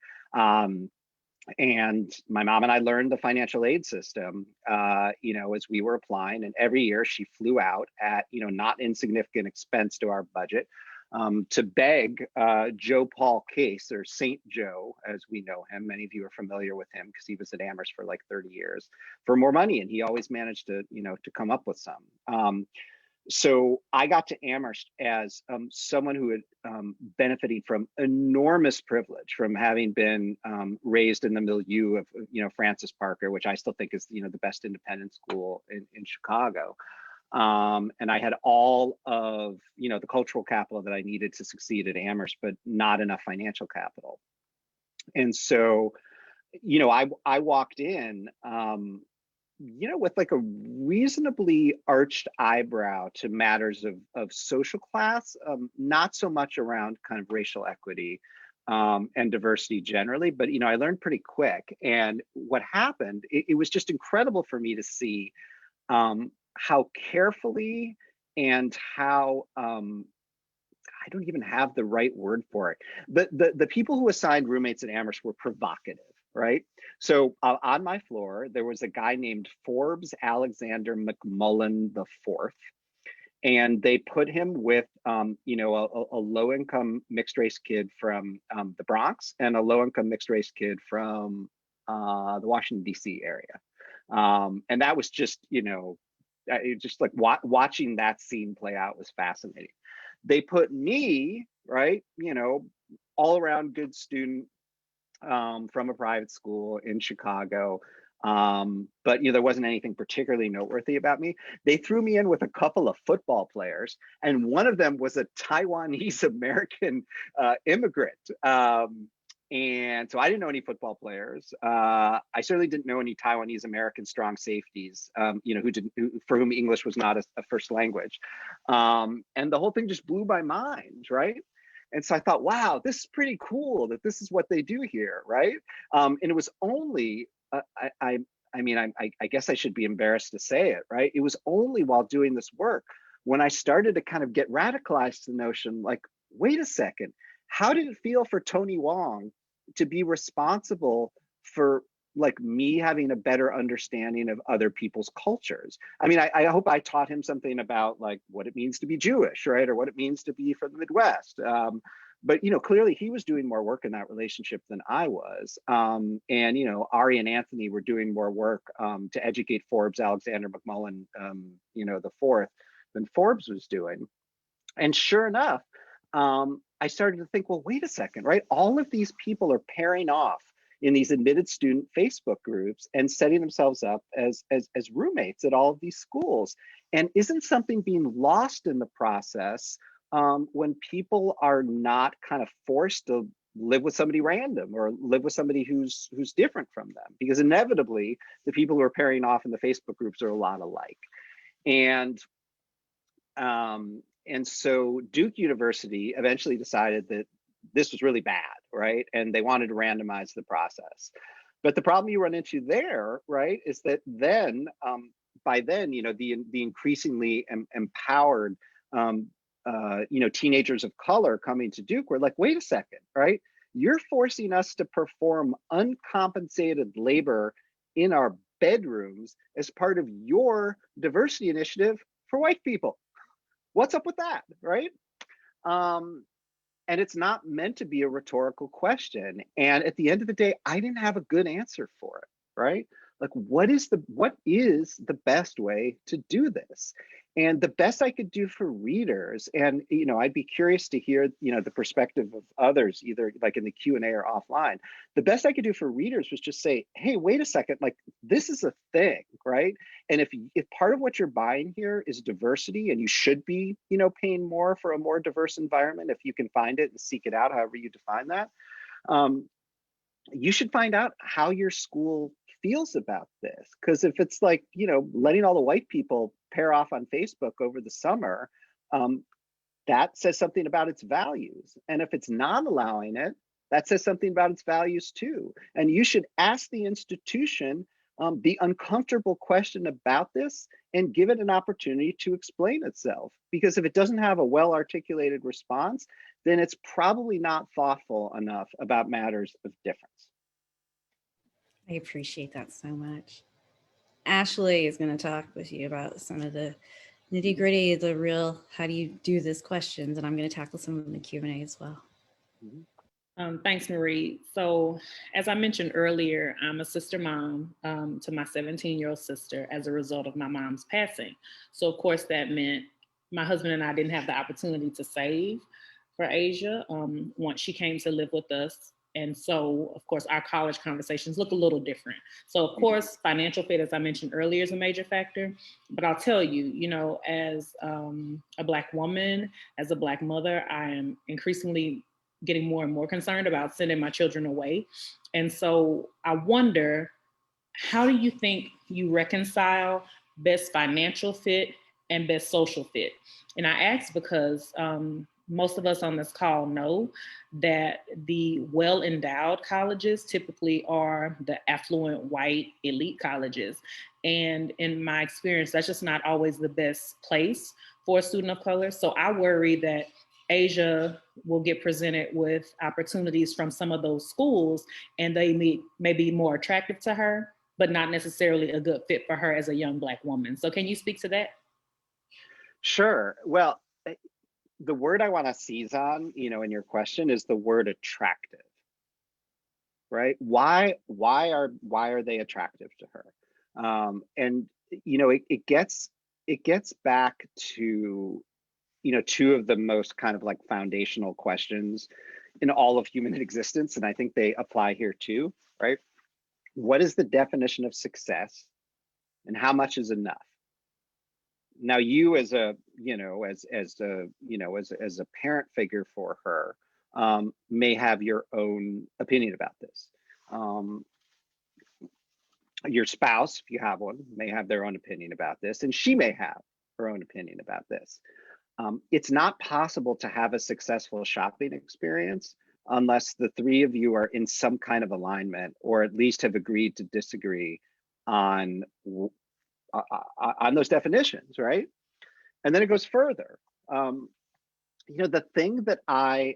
S2: And my mom and I learned the financial aid system, as we were applying. And every year she flew out at, not insignificant expense to our budget to beg Joe Paul Case, or Saint Joe, as we know him. Many of you are familiar with him because he was at Amherst for like 30 years, for more money. And he always managed to, to come up with some. So I got to Amherst as someone who had benefiting from enormous privilege from having been raised in the milieu of, Francis Parker, which I still think is, the best independent school in Chicago. And I had all of, the cultural capital that I needed to succeed at Amherst, but not enough financial capital. And so, I walked in, with like a reasonably arched eyebrow to matters of social class, not so much around kind of racial equity and diversity generally, but, I learned pretty quick. And what happened, it was just incredible for me to see how carefully and how, I don't even have the right word for it. The people who assigned roommates at Amherst were provocative, right? So on my floor, there was a guy named Forbes Alexander McMullen IV, and they put him with, a low-income mixed race kid from the Bronx and a low-income mixed race kid from the Washington, D.C. area. And that was just, just like watching that scene play out was fascinating. They put me, right, all around good student from a private school in Chicago. But there wasn't anything particularly noteworthy about me. They threw me in with a couple of football players, and one of them was a Taiwanese American immigrant. And so I didn't know any football players. I certainly didn't know any Taiwanese American strong safeties, for whom English was not a first language. And the whole thing just blew my mind, right? And so I thought, wow, this is pretty cool that this is what they do here, right? And it was only, I guess I should be embarrassed to say it, right? It was only while doing this work when I started to kind of get radicalized to the notion, like, wait a second, how did it feel for Tony Wong to be responsible for like me having a better understanding of other people's cultures? I mean, I hope I taught him something about like what it means to be Jewish, right? Or what it means to be from the Midwest. But clearly he was doing more work in that relationship than I was. And Ari and Anthony were doing more work to educate Forbes, Alexander McMullen, the fourth, than Forbes was doing. And sure enough, I started to think, well, wait a second, right? All of these people are pairing off in these admitted student Facebook groups and setting themselves up as roommates at all of these schools. And isn't something being lost in the process when people are not kind of forced to live with somebody random or live with somebody who's different from them? Because inevitably, the people who are pairing off in the Facebook groups are a lot alike. And so Duke University eventually decided that this was really bad, right? And they wanted to randomize the process. But the problem you run into there, right, is that then, by then, the increasingly empowered, teenagers of color coming to Duke were like, wait a second, right? You're forcing us to perform uncompensated labor in our bedrooms as part of your diversity initiative for white people. What's up with that, right? And it's not meant to be a rhetorical question. And at the end of the day, I didn't have a good answer for it, right? Like, what is the best way to do this? And the best I could do for readers, and I'd be curious to hear the perspective of others, either like in the Q&A or offline. The best I could do for readers was just say, hey, wait a second, like this is a thing, right? And if part of what you're buying here is diversity, and you should be paying more for a more diverse environment if you can find it and seek it out, however you define that, you should find out how your school feels about this. Because if it's like, letting all the white people pair off on Facebook over the summer, that says something about its values. And if it's not allowing it, that says something about its values too. And you should ask the institution the uncomfortable question about this and give it an opportunity to explain itself. Because if it doesn't have a well-articulated response, then it's probably not thoughtful enough about matters of difference.
S1: I appreciate that so much. Ashley is going to talk with you about some of the nitty gritty, the real, how do you do this questions, and I'm going to tackle some of the Q&A as well.
S4: Thanks, Marie. So as I mentioned earlier, I'm a sister mom to my 17-year-old sister as a result of my mom's passing. So of course that meant my husband and I didn't have the opportunity to save for Asia once she came to live with us. And so, of course, our college conversations look a little different. So, of course, financial fit, as I mentioned earlier, is a major factor. But I'll tell you, as a Black woman, as a Black mother, I am increasingly getting more and more concerned about sending my children away. And so I wonder, how do you think you reconcile best financial fit and best social fit? And I ask because most of us on this call know that the well-endowed colleges typically are the affluent white elite colleges. And in my experience, that's just not always the best place for a student of color. So I worry that Asia will get presented with opportunities from some of those schools, and they may be more attractive to her, but not necessarily a good fit for her as a young Black woman. So can you speak to that?
S2: Sure. Well, the word I want to seize on, in your question is the word attractive, right? Why are they attractive to her? And it gets back to two of the most kind of like foundational questions in all of human existence, and I think they apply here too, right? What is the definition of success, and how much is enough? Now, you as a parent figure for her, may have your own opinion about this. Your spouse, if you have one, may have their own opinion about this, and she may have her own opinion about this. It's not possible to have a successful shopping experience unless the three of you are in some kind of alignment, or at least have agreed to disagree on those definitions, right? And then it goes further. You know, the thing that I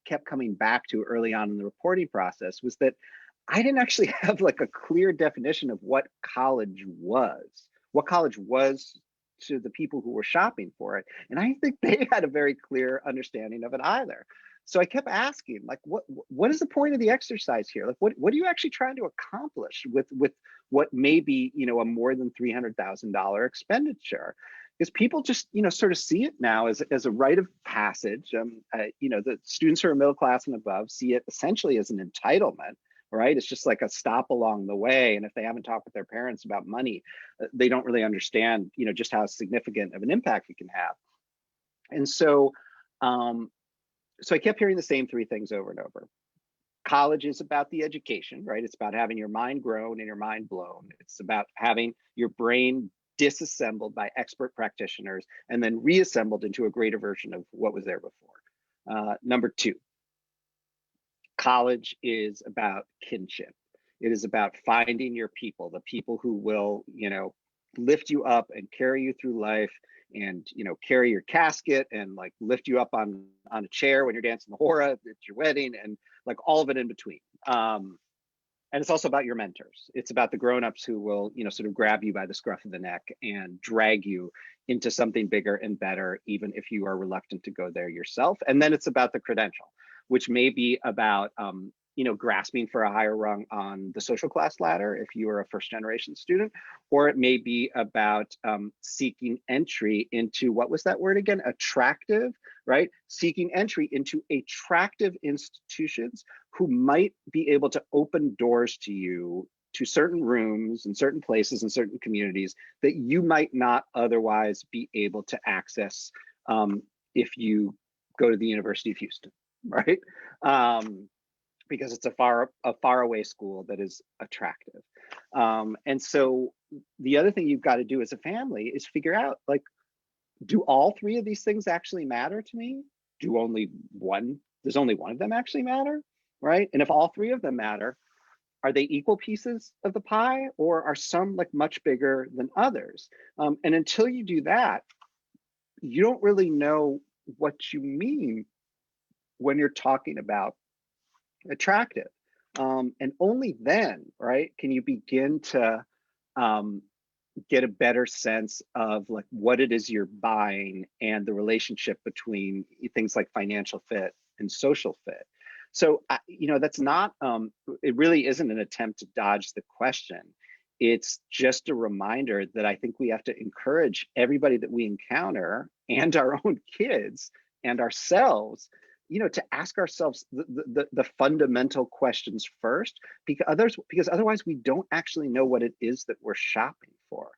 S2: kept coming back to early on in the reporting process was that I didn't actually have like a clear definition of what college was to the people who were shopping for it. And I think they had a very clear understanding of it either. So I kept asking, like, what is the point of the exercise here? Like, what are you actually trying to accomplish with what may be, you know, a more than $300,000 expenditure? Because people just, you know, sort of see it now as a rite of passage. You know, the students who are middle class and above see it essentially as an entitlement, right? It's just like a stop along the way. And if they haven't talked with their parents about money, they don't really understand, you know, just how significant of an impact it can have. And so, so I kept hearing the same three things over and over. College is about the education, right? It's about having your mind grown and your mind blown. It's about having your brain disassembled by expert practitioners and then reassembled into a greater version of what was there before. Number two, college is about kinship. It is about finding your people, the people who will, you know, lift you up and carry you through life, and, you know, carry your casket and like lift you up on a chair when you're dancing the hora at your wedding, and like all of it in between. And it's also about your mentors. It's about the grown-ups who will, you know, sort of grab you by the scruff of the neck and drag you into something bigger and better, even if you are reluctant to go there yourself. And then it's about the credential, which may be about, you know, grasping for a higher rung on the social class ladder if you are a first generation student, or it may be about seeking entry into, what was that word again? Attractive, right? Seeking entry into attractive institutions who might be able to open doors to you to certain rooms and certain places and certain communities that you might not otherwise be able to access if you go to the University of Houston, right? Because it's a far away school that is attractive. And so the other thing you've got to do as a family is figure out, like, do all three of these things actually matter to me? Does only one of them actually matter, right? And if all three of them matter, are they equal pieces of the pie, or are some like much bigger than others? And until you do that, you don't really know what you mean when you're talking about attractive. And only then, right, can you begin to get a better sense of like what it is you're buying and the relationship between things like financial fit and social fit. So, you know, that's not, it really isn't an attempt to dodge the question. It's just a reminder that I think we have to encourage everybody that we encounter, and our own kids and ourselves, you know, to ask ourselves the fundamental questions first, because otherwise we don't actually know what it is that we're shopping for.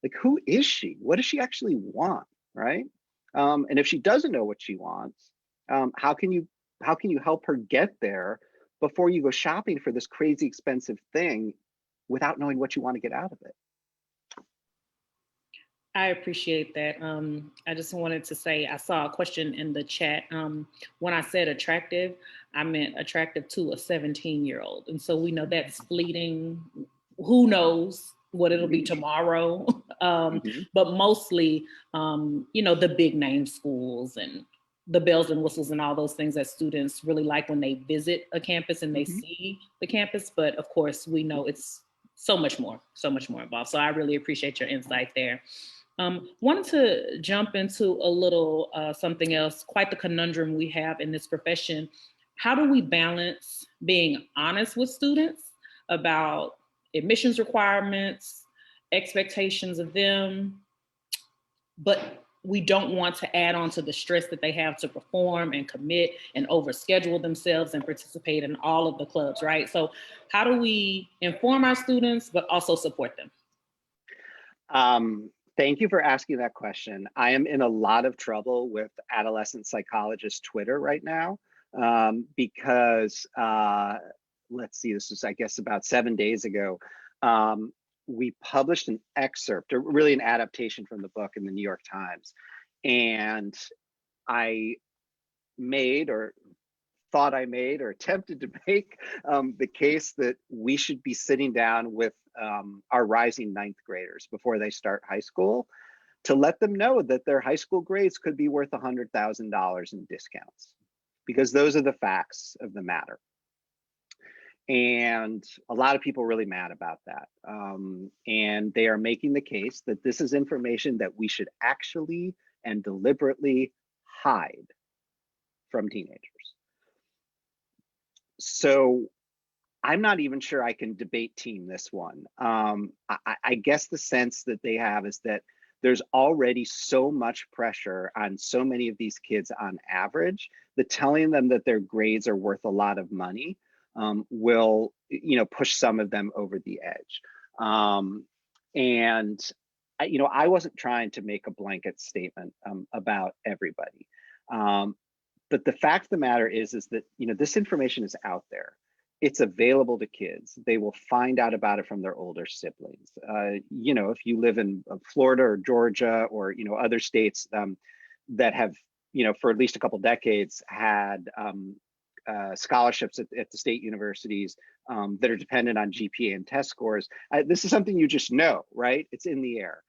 S2: Like, who is she? What does she actually want, right? And if she doesn't know what she wants, how can you help her get there before you go shopping for this crazy expensive thing without knowing what you want to get out of it?
S4: I appreciate that. I just wanted to say, I saw a question in the chat. When I said attractive, I meant attractive to a 17-year-old. And so we know that's fleeting. Who knows what it'll be tomorrow? But mostly, you know, the big name schools and the bells and whistles and all those things that students really like when they visit a campus and they see the campus. But of course, we know it's so much more involved. So I really appreciate your insight there. Wanted to jump into a little something else, quite the conundrum we have in this profession. How do we balance being honest with students about admissions requirements, expectations of them, but we don't want to add on to the stress that they have to perform and commit and overschedule themselves and participate in all of the clubs, right? So how do we inform our students, but also support them?
S2: Thank you for asking that question. I am in a lot of trouble with adolescent psychologist Twitter right now, because let's see, this was, I guess, about 7 days ago. We published an excerpt, or really an adaptation from the book in the New York Times. And I made, or thought I made, or attempted to make the case that we should be sitting down with our rising ninth graders before they start high school to let them know that their high school grades could be worth $100,000 in discounts, because those are the facts of the matter. And a lot of people are really mad about that. And they are making the case that this is information that we should actually and deliberately hide from teenagers. So I'm not even sure I can debate team this one. I guess the sense that they have is that there's already so much pressure on so many of these kids on average that telling them that their grades are worth a lot of money will, push some of them over the edge. And I wasn't trying to make a blanket statement about everybody. But the fact of the matter is that, this information is out there. It's available to kids. They will find out about it from their older siblings. If you live in Florida or Georgia or, other states that have, for at least a couple decades had scholarships at the state universities that are dependent on GPA and test scores. This is something you just know, right? It's in the air.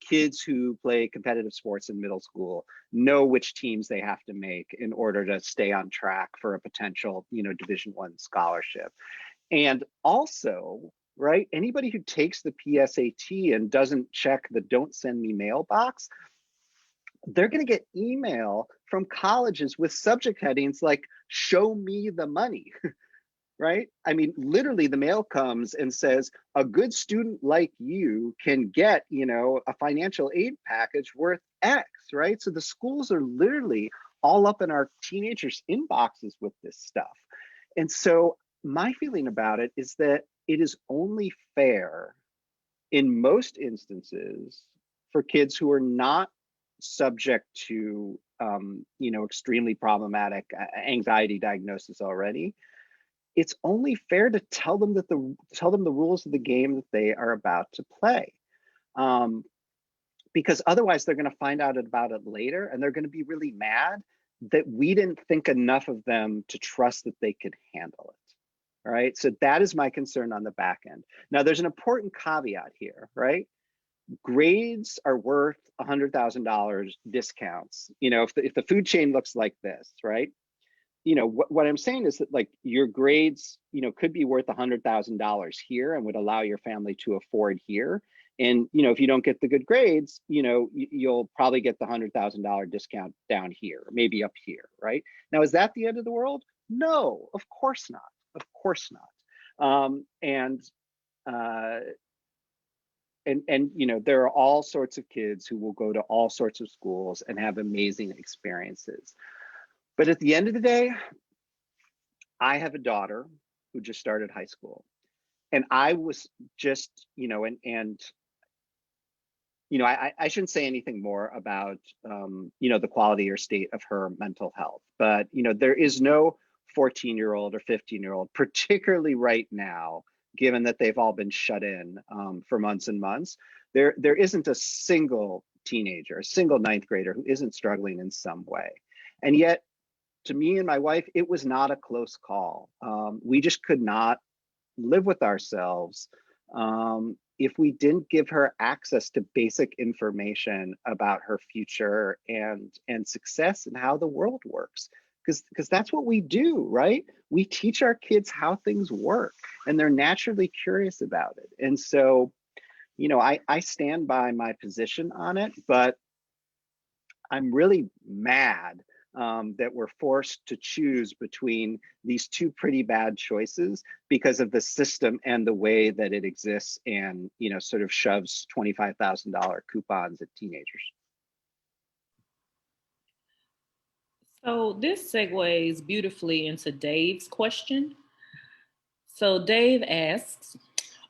S2: Kids who play competitive sports in middle school know which teams they have to make in order to stay on track for a potential, Division I scholarship. And also, right, anybody who takes the PSAT and doesn't check the don't send me mailbox, they're going to get email from colleges with subject headings like show me the money. Right? I mean, literally the mail comes and says, a good student like you can get, a financial aid package worth X, right? So the schools are literally all up in our teenagers' inboxes with this stuff. And so my feeling about it is that it is only fair in most instances for kids who are not subject to, extremely problematic anxiety diagnosis already. It's only fair to tell them the rules of the game that they are about to play, because otherwise they're going to find out about it later, and they're going to be really mad that we didn't think enough of them to trust that they could handle it. All right, so that is my concern on the back end. Now, there's an important caveat here, right? Grades are worth $100,000 discounts. If the food chain looks like this, right? What I'm saying is that, like, your grades, could be worth $100,000 here and would allow your family to afford here. And, if you don't get the good grades, you'll probably get the $100,000 discount down here, maybe up here, right? Now, is that the end of the world? No, of course not. Of course not. And there are all sorts of kids who will go to all sorts of schools and have amazing experiences. But at the end of the day, I have a daughter who just started high school. And I was just, I shouldn't say anything more about, the quality or state of her mental health. But, there is no 14-year-old or 15-year-old, particularly right now, given that they've all been shut in for months and months. There isn't a single teenager, a single ninth grader who isn't struggling in some way. And yet, to me and my wife, it was not a close call. We just could not live with ourselves if we didn't give her access to basic information about her future and success and how the world works. Because that's what we do, right? We teach our kids how things work, and they're naturally curious about it. And so, I stand by my position on it, but I'm really mad that we're forced to choose between these two pretty bad choices because of the system and the way that it exists and, sort of shoves $25,000 coupons at teenagers.
S4: So this segues beautifully into Dave's question. So Dave asks,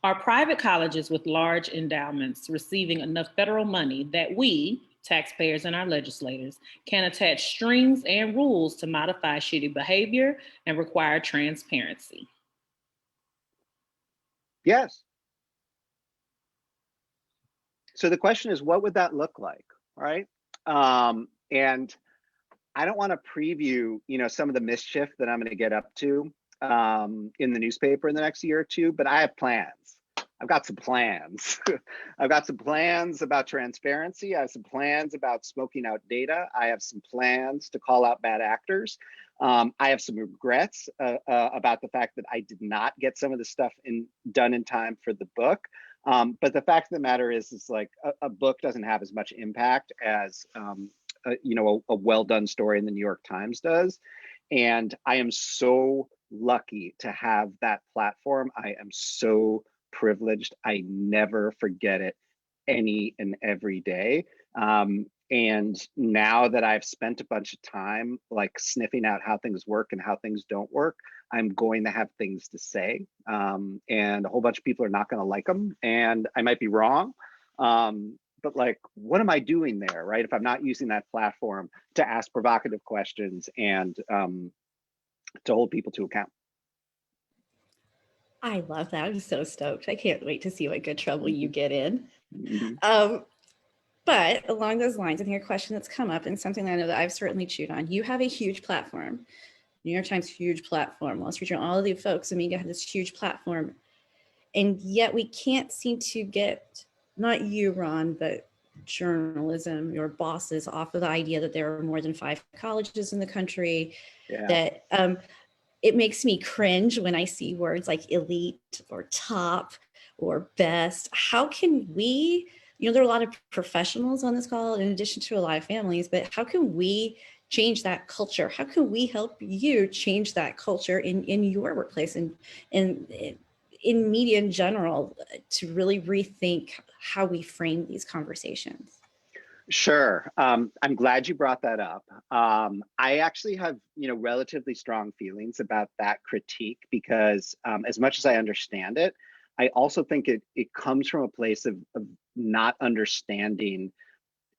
S4: are private colleges with large endowments receiving enough federal money that we, taxpayers, and our legislators can attach strings and rules to modify shitty behavior and require transparency.
S2: Yes. So the question is, what would that look like, right? And I don't want to preview, some of the mischief that I'm going to get up to in the newspaper in the next year or two, but I have plans. I've got some plans. I've got some plans about transparency. I have some plans about smoking out data. I have some plans to call out bad actors. I have some regrets about the fact that I did not get some of the stuff done in time for the book. But the fact of the matter is like a book doesn't have as much impact as a well-done story in the New York Times does. And I am so lucky to have that platform. I am so privileged. I never forget it any and every day. And now that I've spent a bunch of time like sniffing out how things work and how things don't work, I'm going to have things to say. And a whole bunch of people are not going to like them. And I might be wrong. But like, what am I doing there, right? If I'm not using that platform to ask provocative questions and to hold people to account.
S1: I love that. I'm so stoked. I can't wait to see what good trouble you get in.
S2: Mm-hmm.
S1: But along those lines, I think a question that's come up and something that I know that I've certainly chewed on, you have a huge platform. New York Times, huge platform. Wall Street Journal, all of the folks, Amiga have this huge platform. And yet we can't seem to get, not you, Ron, but journalism, your bosses, off of the idea that there are more than 5 colleges in the country, that it makes me cringe when I see words like elite or top or best. How can we, there are a lot of professionals on this call in addition to a lot of families, but how can we change that culture? How can we help you change that culture in your workplace and in media in general to really rethink how we frame these conversations?
S2: Sure. I'm glad you brought that up. I actually have, relatively strong feelings about that critique because as much as I understand it, I also think it comes from a place of not understanding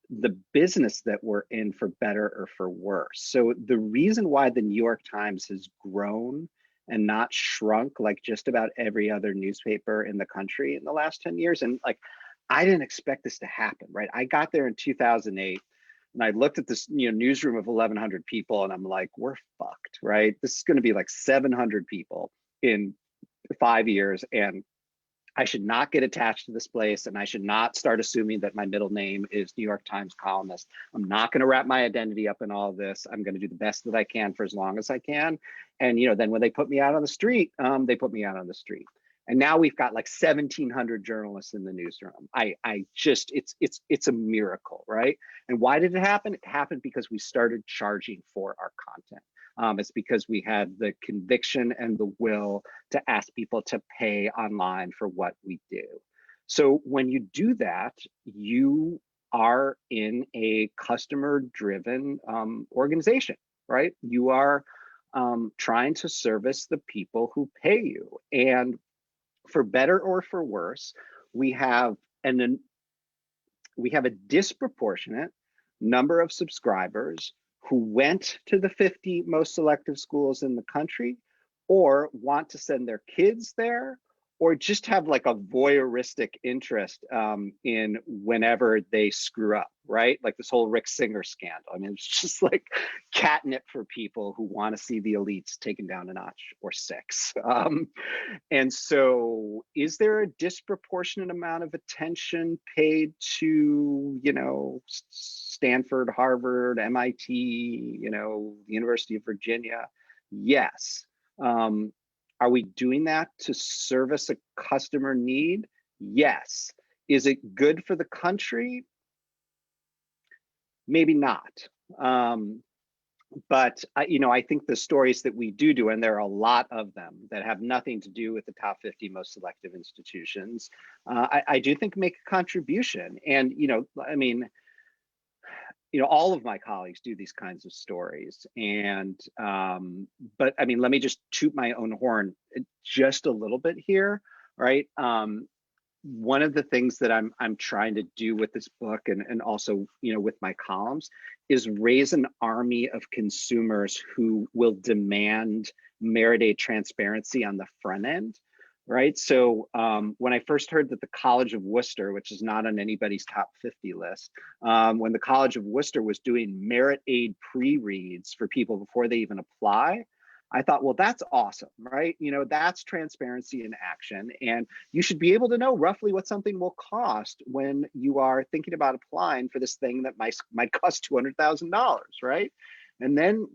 S2: the business that we're in, for better or for worse. So the reason why the New York Times has grown and not shrunk like just about every other newspaper in the country in the last 10 years, and like, I didn't expect this to happen, right? I got there in 2008 and I looked at this newsroom of 1,100 people and I'm like, we're fucked, right? This is going to be like 700 people in 5 years. And I should not get attached to this place and I should not start assuming that my middle name is New York Times columnist. I'm not going to wrap my identity up in all of this. I'm going to do the best that I can for as long as I can. And then when they put me out on the street, they put me out on the street. And now we've got like 1,700 journalists in the newsroom. It's a miracle, right? And why did it happen? It happened because we started charging for our content. It's because we had the conviction and the will to ask people to pay online for what we do. So when you do that, you are in a customer-driven organization, right? You are trying to service the people who pay you. And for better or for worse, we have a disproportionate number of subscribers who went to the 50 most selective schools in the country or want to send their kids there or just have like a voyeuristic interest in whenever they screw up, right? Like this whole Rick Singer scandal. I mean, it's just like catnip for people who want to see the elites taken down a notch or 6. And so is there a disproportionate amount of attention paid to, Stanford, Harvard, MIT, the University of Virginia? Yes. Are we doing that to service a customer need? Yes. Is it good for the country? Maybe not. But I think the stories that we do, and there are a lot of them that have nothing to do with the top 50 most selective institutions, I do think make a contribution. And, all of my colleagues do these kinds of stories. And, but I mean, let me just toot my own horn just a little bit here, right? one of the things that I'm trying to do with this book, and also, you know, with my columns, is raise an army of consumers who will demand merit aid transparency on the front end, right? So when I first heard that the College of Worcester, which is not on anybody's top 50 list, when the College of Worcester was doing merit aid pre-reads for people before they even apply, I thought, well, that's awesome, right? You know, that's transparency in action. And you should be able to know roughly what something will cost when you are thinking about applying for this thing that might cost $200,000, right? And then,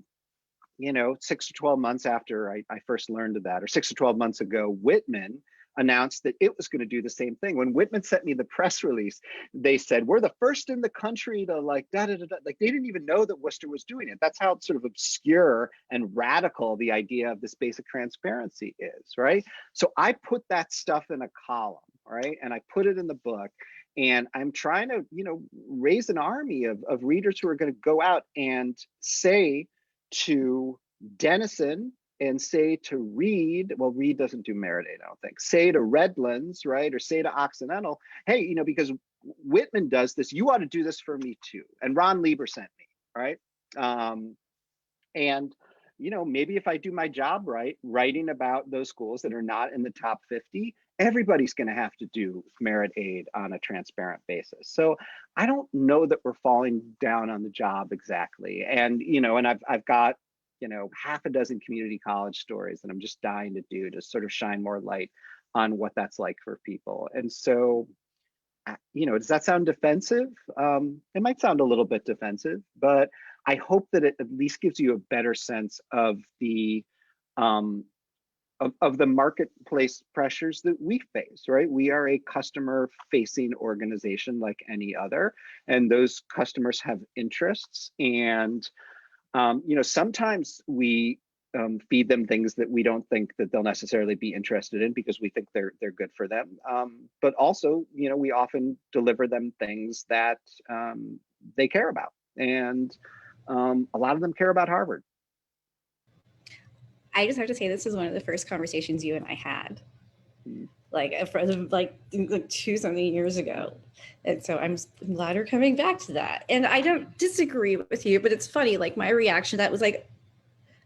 S2: you know, 6 to 12 months after I first learned of that, or 6 to 12 months ago, Whitman announced that it was going to do the same thing. When Whitman sent me the press release, they said, we're the first in the country to like, da, da, da, da. Like, they didn't even know that Worcester was doing it. That's how sort of obscure and radical the idea of this basic transparency is, right? So I put that stuff in a column, right? And I put it in the book. And I'm trying to, you know, raise an army of readers who are going to go out and say to Denison, and say to Reed, well, Reed doesn't do merit aid, I don't think, say to Redlands, right? Or say to Occidental, hey, you know, because Whitman does this, you ought to do this for me too. And Ron Lieber sent me, right? And, you know, maybe if I do my job right, writing about those schools that are not in the top 50, everybody's going to have to do merit aid on a transparent basis. So I don't know that we're falling down on the job exactly. And, you know, and I've got, you know, half a dozen community college stories that I'm just dying to do to sort of shine more light on what that's like for people. And so, you know, does that sound defensive? It might sound a little bit defensive, but I hope that it at least gives you a better sense of the of the marketplace pressures that we face, right? We are a customer facing organization like any other, and those customers have interests. And you know, sometimes we feed them things that we don't think that they'll necessarily be interested in because we think they're good for them. But also, you know, we often deliver them things that they care about, and a lot of them care about Harvard.
S1: I just have to say, this is one of the first conversations you and I had, like 2 something years ago. And so I'm glad you're coming back to that. And I don't disagree with you, but it's funny, like my reaction to that was like,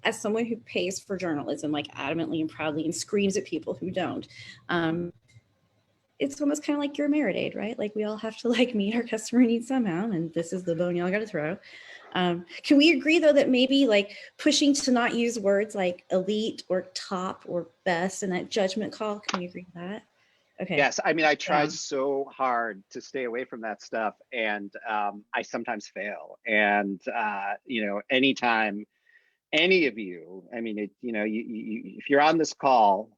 S1: as someone who pays for journalism, like adamantly and proudly, and screams at people who don't, it's almost kind of like your merit aid, right? Like we all have to like meet our customer needs somehow, and this is the bone y'all got to throw. Can we agree though that maybe like pushing to not use words like elite or top or best in that judgment call? Can we agree with that? Okay.
S2: Yes, I mean, I try so hard to stay away from that stuff, and I sometimes fail. And you know, anytime any of you, I mean, you know, if you're on this call,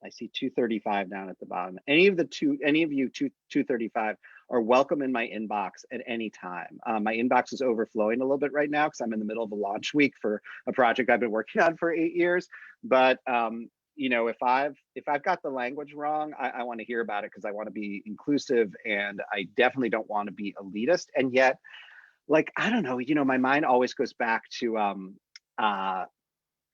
S2: I see 235 down at the bottom. Any of you 235 are welcome in my inbox at any time. My inbox is overflowing a little bit right now because I'm in the middle of a launch week for a project I've been working on for 8 years. But you know, if I've got the language wrong, I want to hear about it because I want to be inclusive, and I definitely don't want to be elitist. And yet, like, I don't know, you know, my mind always goes back to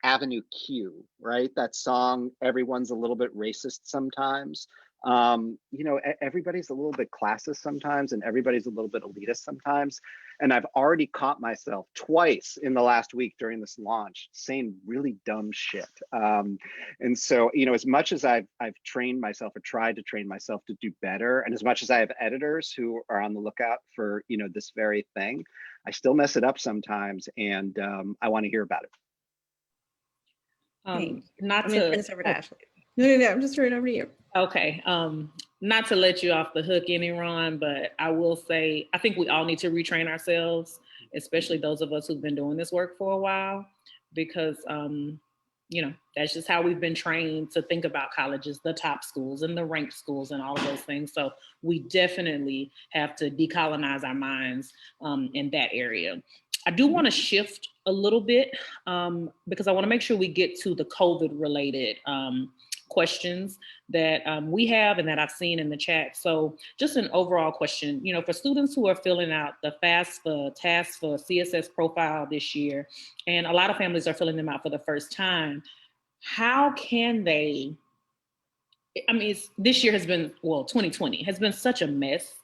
S2: Avenue Q, right? That song, everyone's a little bit racist sometimes. You know, everybody's a little bit classist sometimes, and everybody's a little bit elitist sometimes. And I've already caught myself twice in the last week during this launch saying really dumb shit. And so, you know, as much as I've trained myself or tried to train myself to do better, and as much as I have editors who are on the lookout for, you know, this very thing, I still mess it up sometimes, and I want to hear about it.
S1: I'm going to turn this over to Ashley. No, I'm just turning it over to you.
S4: Okay. Not to let you off the hook any, Ron, but I will say, I think we all need to retrain ourselves, especially those of us who've been doing this work for a while, because, you know, that's just how we've been trained to think about colleges, the top schools and the ranked schools and all of those things. So we definitely have to decolonize our minds in that area. I do want to shift a little bit because I want to make sure we get to the COVID related questions that we have and that I've seen in the chat. So just an overall question, you know, for students who are filling out the FAFSA, TASFA, CSS profile this year, and a lot of families are filling them out for the first time, how can they I mean, this year has been, well, 2020 has been such a mess,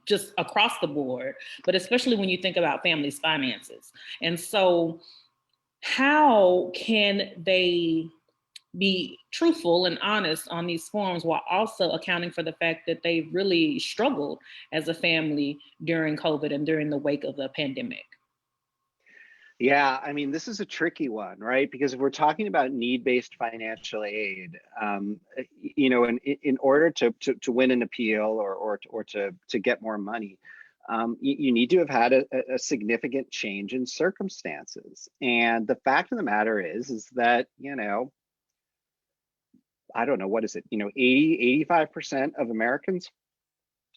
S4: just across the board, but especially when you think about families' finances. And so how can they be truthful and honest on these forms while also accounting for the fact that they really struggled as a family during COVID and during the wake of the pandemic?
S2: Yeah, I mean, this is a tricky one, right? Because if we're talking about need-based financial aid, in order to win an appeal or to get more money, you need to have had a significant change in circumstances. And the fact of the matter is that, I don't know, what is it, 85% of Americans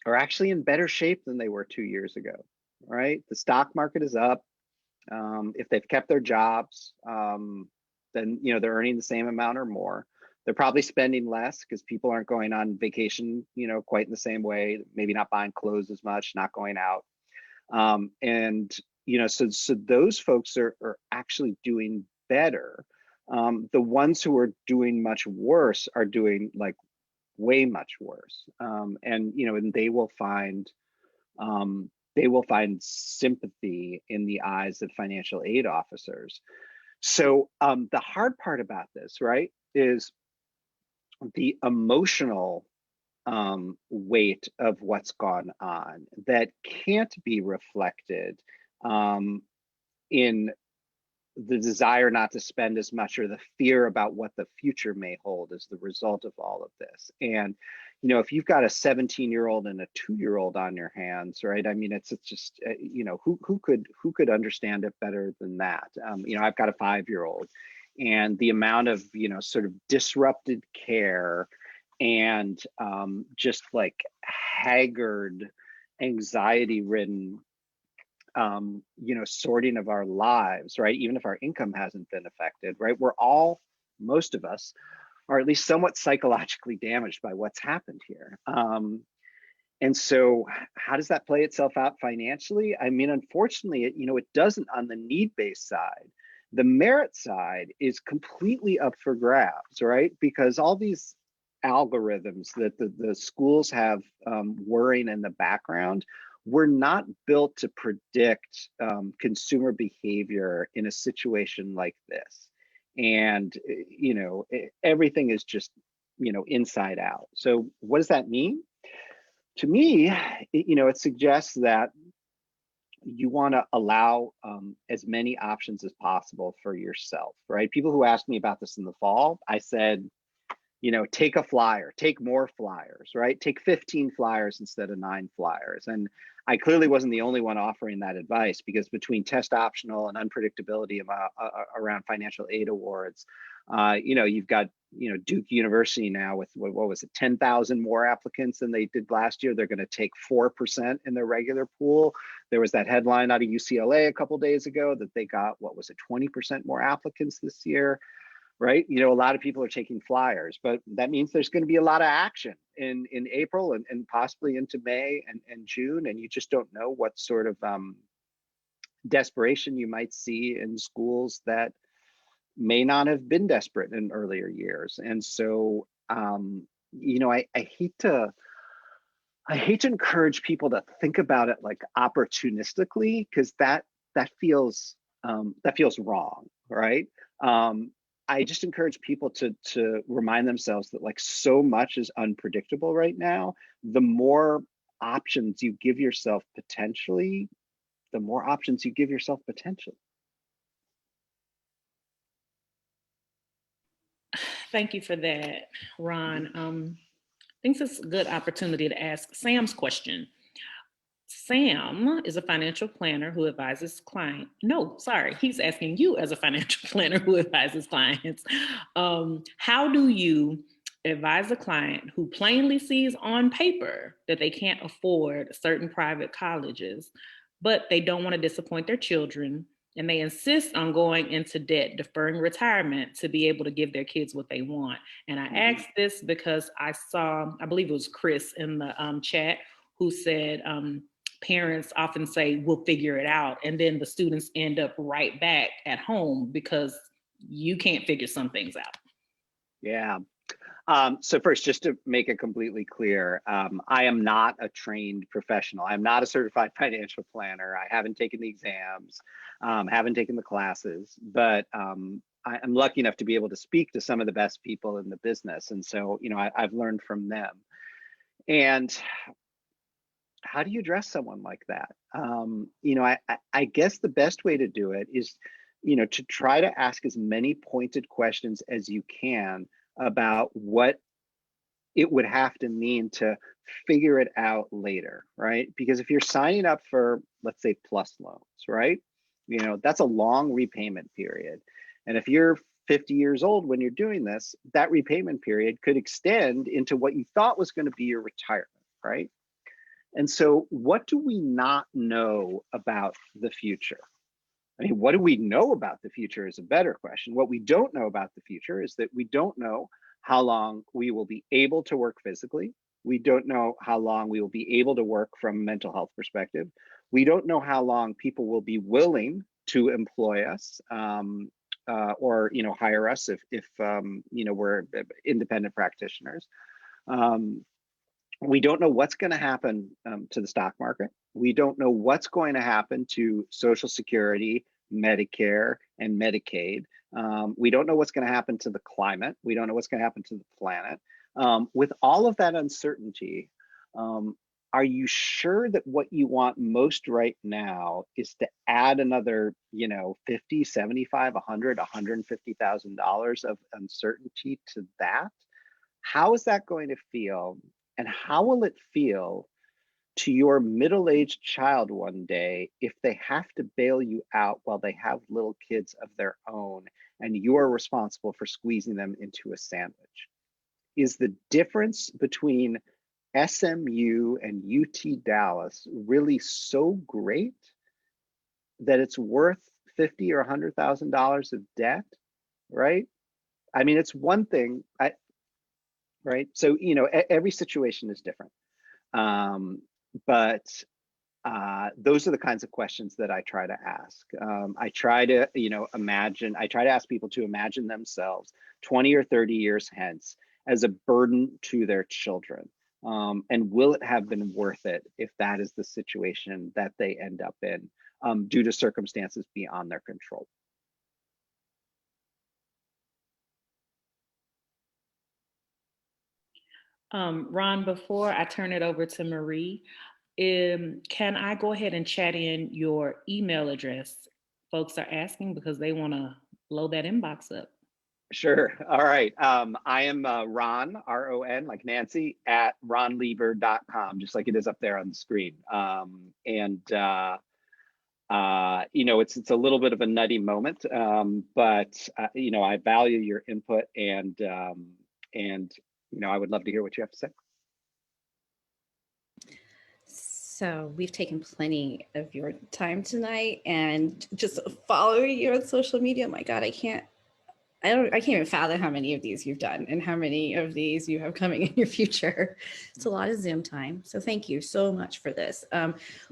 S2: are actually in better shape than they were 2 years ago, right? The stock market is up. If they've kept their jobs, then they're earning the same amount or more. They're probably spending less because people aren't going on vacation, quite in the same way. Maybe not buying clothes as much, not going out, and so those folks are actually doing better. The ones who are doing much worse are doing like way much worse, and they will find sympathy in the eyes of financial aid officers. So the hard part about this, right, is the emotional weight of what's gone on that can't be reflected in the desire not to spend as much or the fear about what the future may hold as the result of all of this. And if you've got a 17-year-old and a 2-year-old on your hands, right? I mean, it's just who could understand it better than that? I've got a 5-year-old, and the amount of sort of disrupted care and just like haggard, anxiety-ridden sorting of our lives, right? Even if our income hasn't been affected, right? Most of us are at least somewhat psychologically damaged by what's happened here. And so how does that play itself out financially? I mean, unfortunately, it doesn't on the need-based side. The merit side is completely up for grabs, right? Because all these algorithms that the schools have whirring in the background were not built to predict consumer behavior in a situation like this. And, everything is just, inside out. So what does that mean? To me, it suggests that you want to allow as many options as possible for yourself, right? People who asked me about this in the fall, I said, take a flyer, take more flyers, right? Take 15 flyers instead of 9 flyers. And I clearly wasn't the only one offering that advice, because between test optional and unpredictability around financial aid awards, you've got, Duke University now with, what was it, 10,000 more applicants than they did last year. They're going to take 4% in their regular pool. There was that headline out of UCLA a couple days ago that they got, what was it, 20% more applicants this year. Right? A lot of people are taking flyers, but that means there's going to be a lot of action in April and possibly into May and June. And you just don't know what sort of desperation you might see in schools that may not have been desperate in earlier years. And so, I hate to encourage people to think about it like opportunistically, because that feels wrong, right? I just encourage people to remind themselves that like so much is unpredictable right now. The more options you give yourself potentially, the more options you give yourself potentially.
S4: Thank you for that, Ron. I think this is a good opportunity to ask Sam's question. Sam is a financial planner who advises clients. No, sorry, he's asking you as a financial planner who advises clients. How do you advise a client who plainly sees on paper that they can't afford certain private colleges, but they don't want to disappoint their children, and they insist on going into debt, deferring retirement to be able to give their kids what they want? And I asked this because I believe it was Chris in the chat who said, parents often say, we'll figure it out. And then the students end up right back at home because you can't figure some things out.
S2: Yeah. So first, just to make it completely clear, I am not a trained professional. I'm not a certified financial planner. I haven't taken the exams, haven't taken the classes, but I'm lucky enough to be able to speak to some of the best people in the business. And so, you know, I've learned from them. And how do you address someone like that? You know, I guess the best way to do it is, you know, to try to ask as many pointed questions as you can about what it would have to mean to figure it out later, right? Because if you're signing up for, let's say, plus loans, right? You know, that's a long repayment period. And if you're 50 years old when you're doing this, that repayment period could extend into what you thought was going to be your retirement, right? And so what do we not know about the future? I mean, what do we know about the future is a better question. What we don't know about the future is that we don't know how long we will be able to work physically. We don't know how long we will be able to work from a mental health perspective. We don't know how long people will be willing to employ us or, you know, hire us if you know, we're independent practitioners. We don't know what's going to happen to the stock market. We don't know what's going to happen to Social Security, Medicare, and Medicaid. We don't know what's going to happen to the climate. We don't know what's going to happen to the planet. With all of that uncertainty, are you sure that what you want most right now is to add another, you know, 50, 75, 100, $150,000 of uncertainty to that? How is that going to feel? And how will it feel to your middle-aged child one day if they have to bail you out while they have little kids of their own and you're responsible for squeezing them into a sandwich? Is the difference between SMU and UT Dallas really so great that it's worth $50,000 or $100,000 of debt, right? I mean, it's one thing, right? So, you know, every situation is different. But those are the kinds of questions that I try to ask. I try to, you know, I try to ask people to imagine themselves 20 or 30 years hence as a burden to their children. And will it have been worth it if that is the situation that they end up in due to circumstances beyond their control?
S4: Ron, before I turn it over to Marie, can I go ahead and chat in your email address? Folks are asking because they want to blow that inbox up.
S2: Sure. All right. I am Ron, R-O-N, like Nancy, at ronlieber.com, just like it is up there on the screen. You know, it's a little bit of a nutty moment, but you know, I value your input and you know, I would love to hear what you have to say.
S1: So we've taken plenty of your time tonight, and just following you on social media. Oh my God, I can't even fathom how many of these you've done and how many of these you have coming in your future. It's a lot of Zoom time. So thank you so much for this.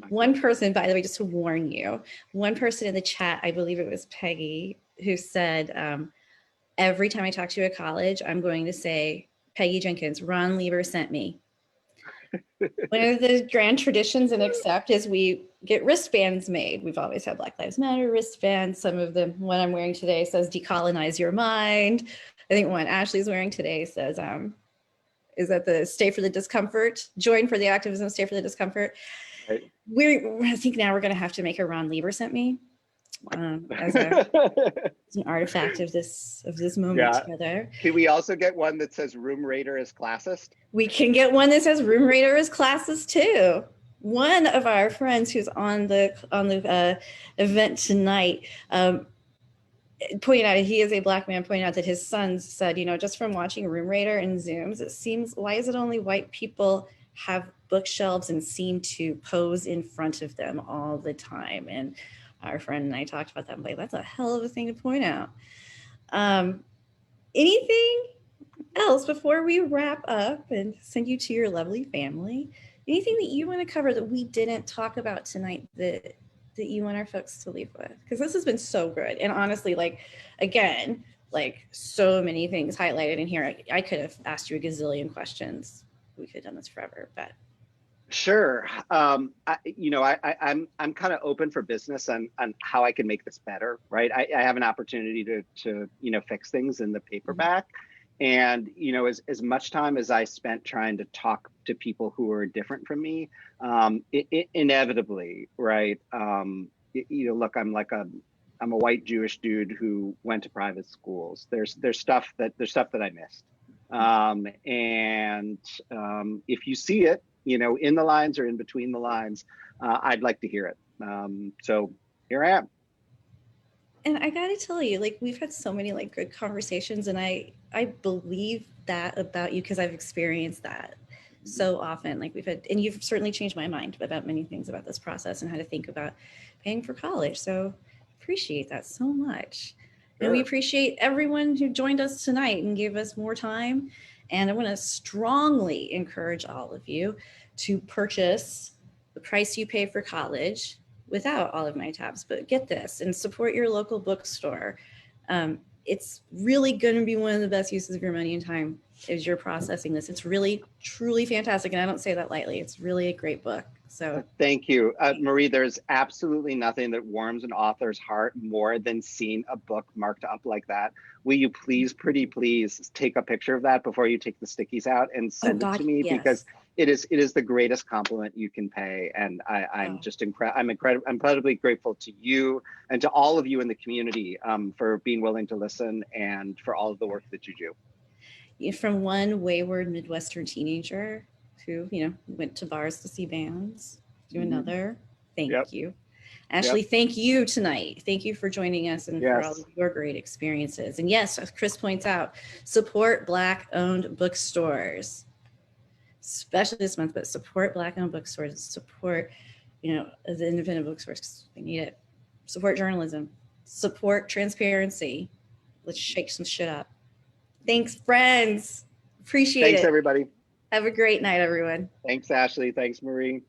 S1: One person, by the way, just to warn you, one person in the chat, I believe it was Peggy, who said, every time I talk to you at college, I'm going to say, Peggy Jenkins, Ron Lieber sent me. One of the grand traditions in Accept is we get wristbands made. We've always had Black Lives Matter wristbands. Some of them, one I'm wearing today says decolonize your mind. I think one Ashley's wearing today says, is that the stay for the discomfort, join for the activism, stay for the discomfort. Right. I think now we're going to have to make a Ron Lieber sent me as an artifact of this moment together.
S2: Can we also get one that says room raider is classist?
S1: We can get one that says room raider is classist too. One of our friends who's on the event tonight pointed out, he is a Black man, pointed out that his son said, you know, just from watching Room Raider and Zooms, it seems, why is it only white people have bookshelves and seem to pose in front of them all the time? And our friend and I talked about that. I'm like, that's a hell of a thing to point out. Anything else before we wrap up and send you to your lovely family? Anything that you want to cover that we didn't talk about tonight that you want our folks to leave with? Because this has been so good. And honestly, like, again, like so many things highlighted in here. I could have asked you a gazillion questions. We could have done this forever, but.
S2: Sure. I'm kind of open for business on how I can make this better, right? I have an opportunity to fix things in the paperback. And, as much time as I spent trying to talk to people who are different from me, inevitably, right? Look, I'm a white Jewish dude who went to private schools. There's stuff that I missed. If you see it, in the lines or in between the lines, I'd like to hear it. So here I am.
S1: And I gotta tell you, like, we've had so many like good conversations, and I believe that about you because I've experienced that so often. Like we've had, and you've certainly changed my mind about many things about this process and how to think about paying for college. So appreciate that so much.
S2: Sure.
S1: And we appreciate everyone who joined us tonight and gave us more time. And I want to strongly encourage all of you to purchase The Price You Pay for College without all of my tabs, but get this and support your local bookstore. It's really going to be one of the best uses of your money and time as you're processing this. It's really, truly fantastic. And I don't say that lightly. It's really a great book. So
S2: thank you. Marie, there's absolutely nothing that warms an author's heart more than seeing a book marked up like that. Will you please, pretty please, take a picture of that before you take the stickies out and send it to me?
S1: Yes.
S2: Because it is the greatest compliment you can pay. And I'm just incredibly grateful to you and to all of you in the community for being willing to listen and for all of the work that you do.
S1: From one wayward Midwestern teenager who, went to bars to see bands, to another, thank you. Ashley, thank you tonight. Thank you for joining us and for all of your great experiences. And yes, as Chris points out, support Black-owned bookstores, especially this month, but support Black-owned bookstores, support, the independent bookstores, because we need it. Support journalism, support transparency. Let's shake some shit up. Thanks, friends. Appreciate it.
S2: Thanks, everybody.
S1: Have a great night, everyone.
S2: Thanks, Ashley. Thanks, Marie.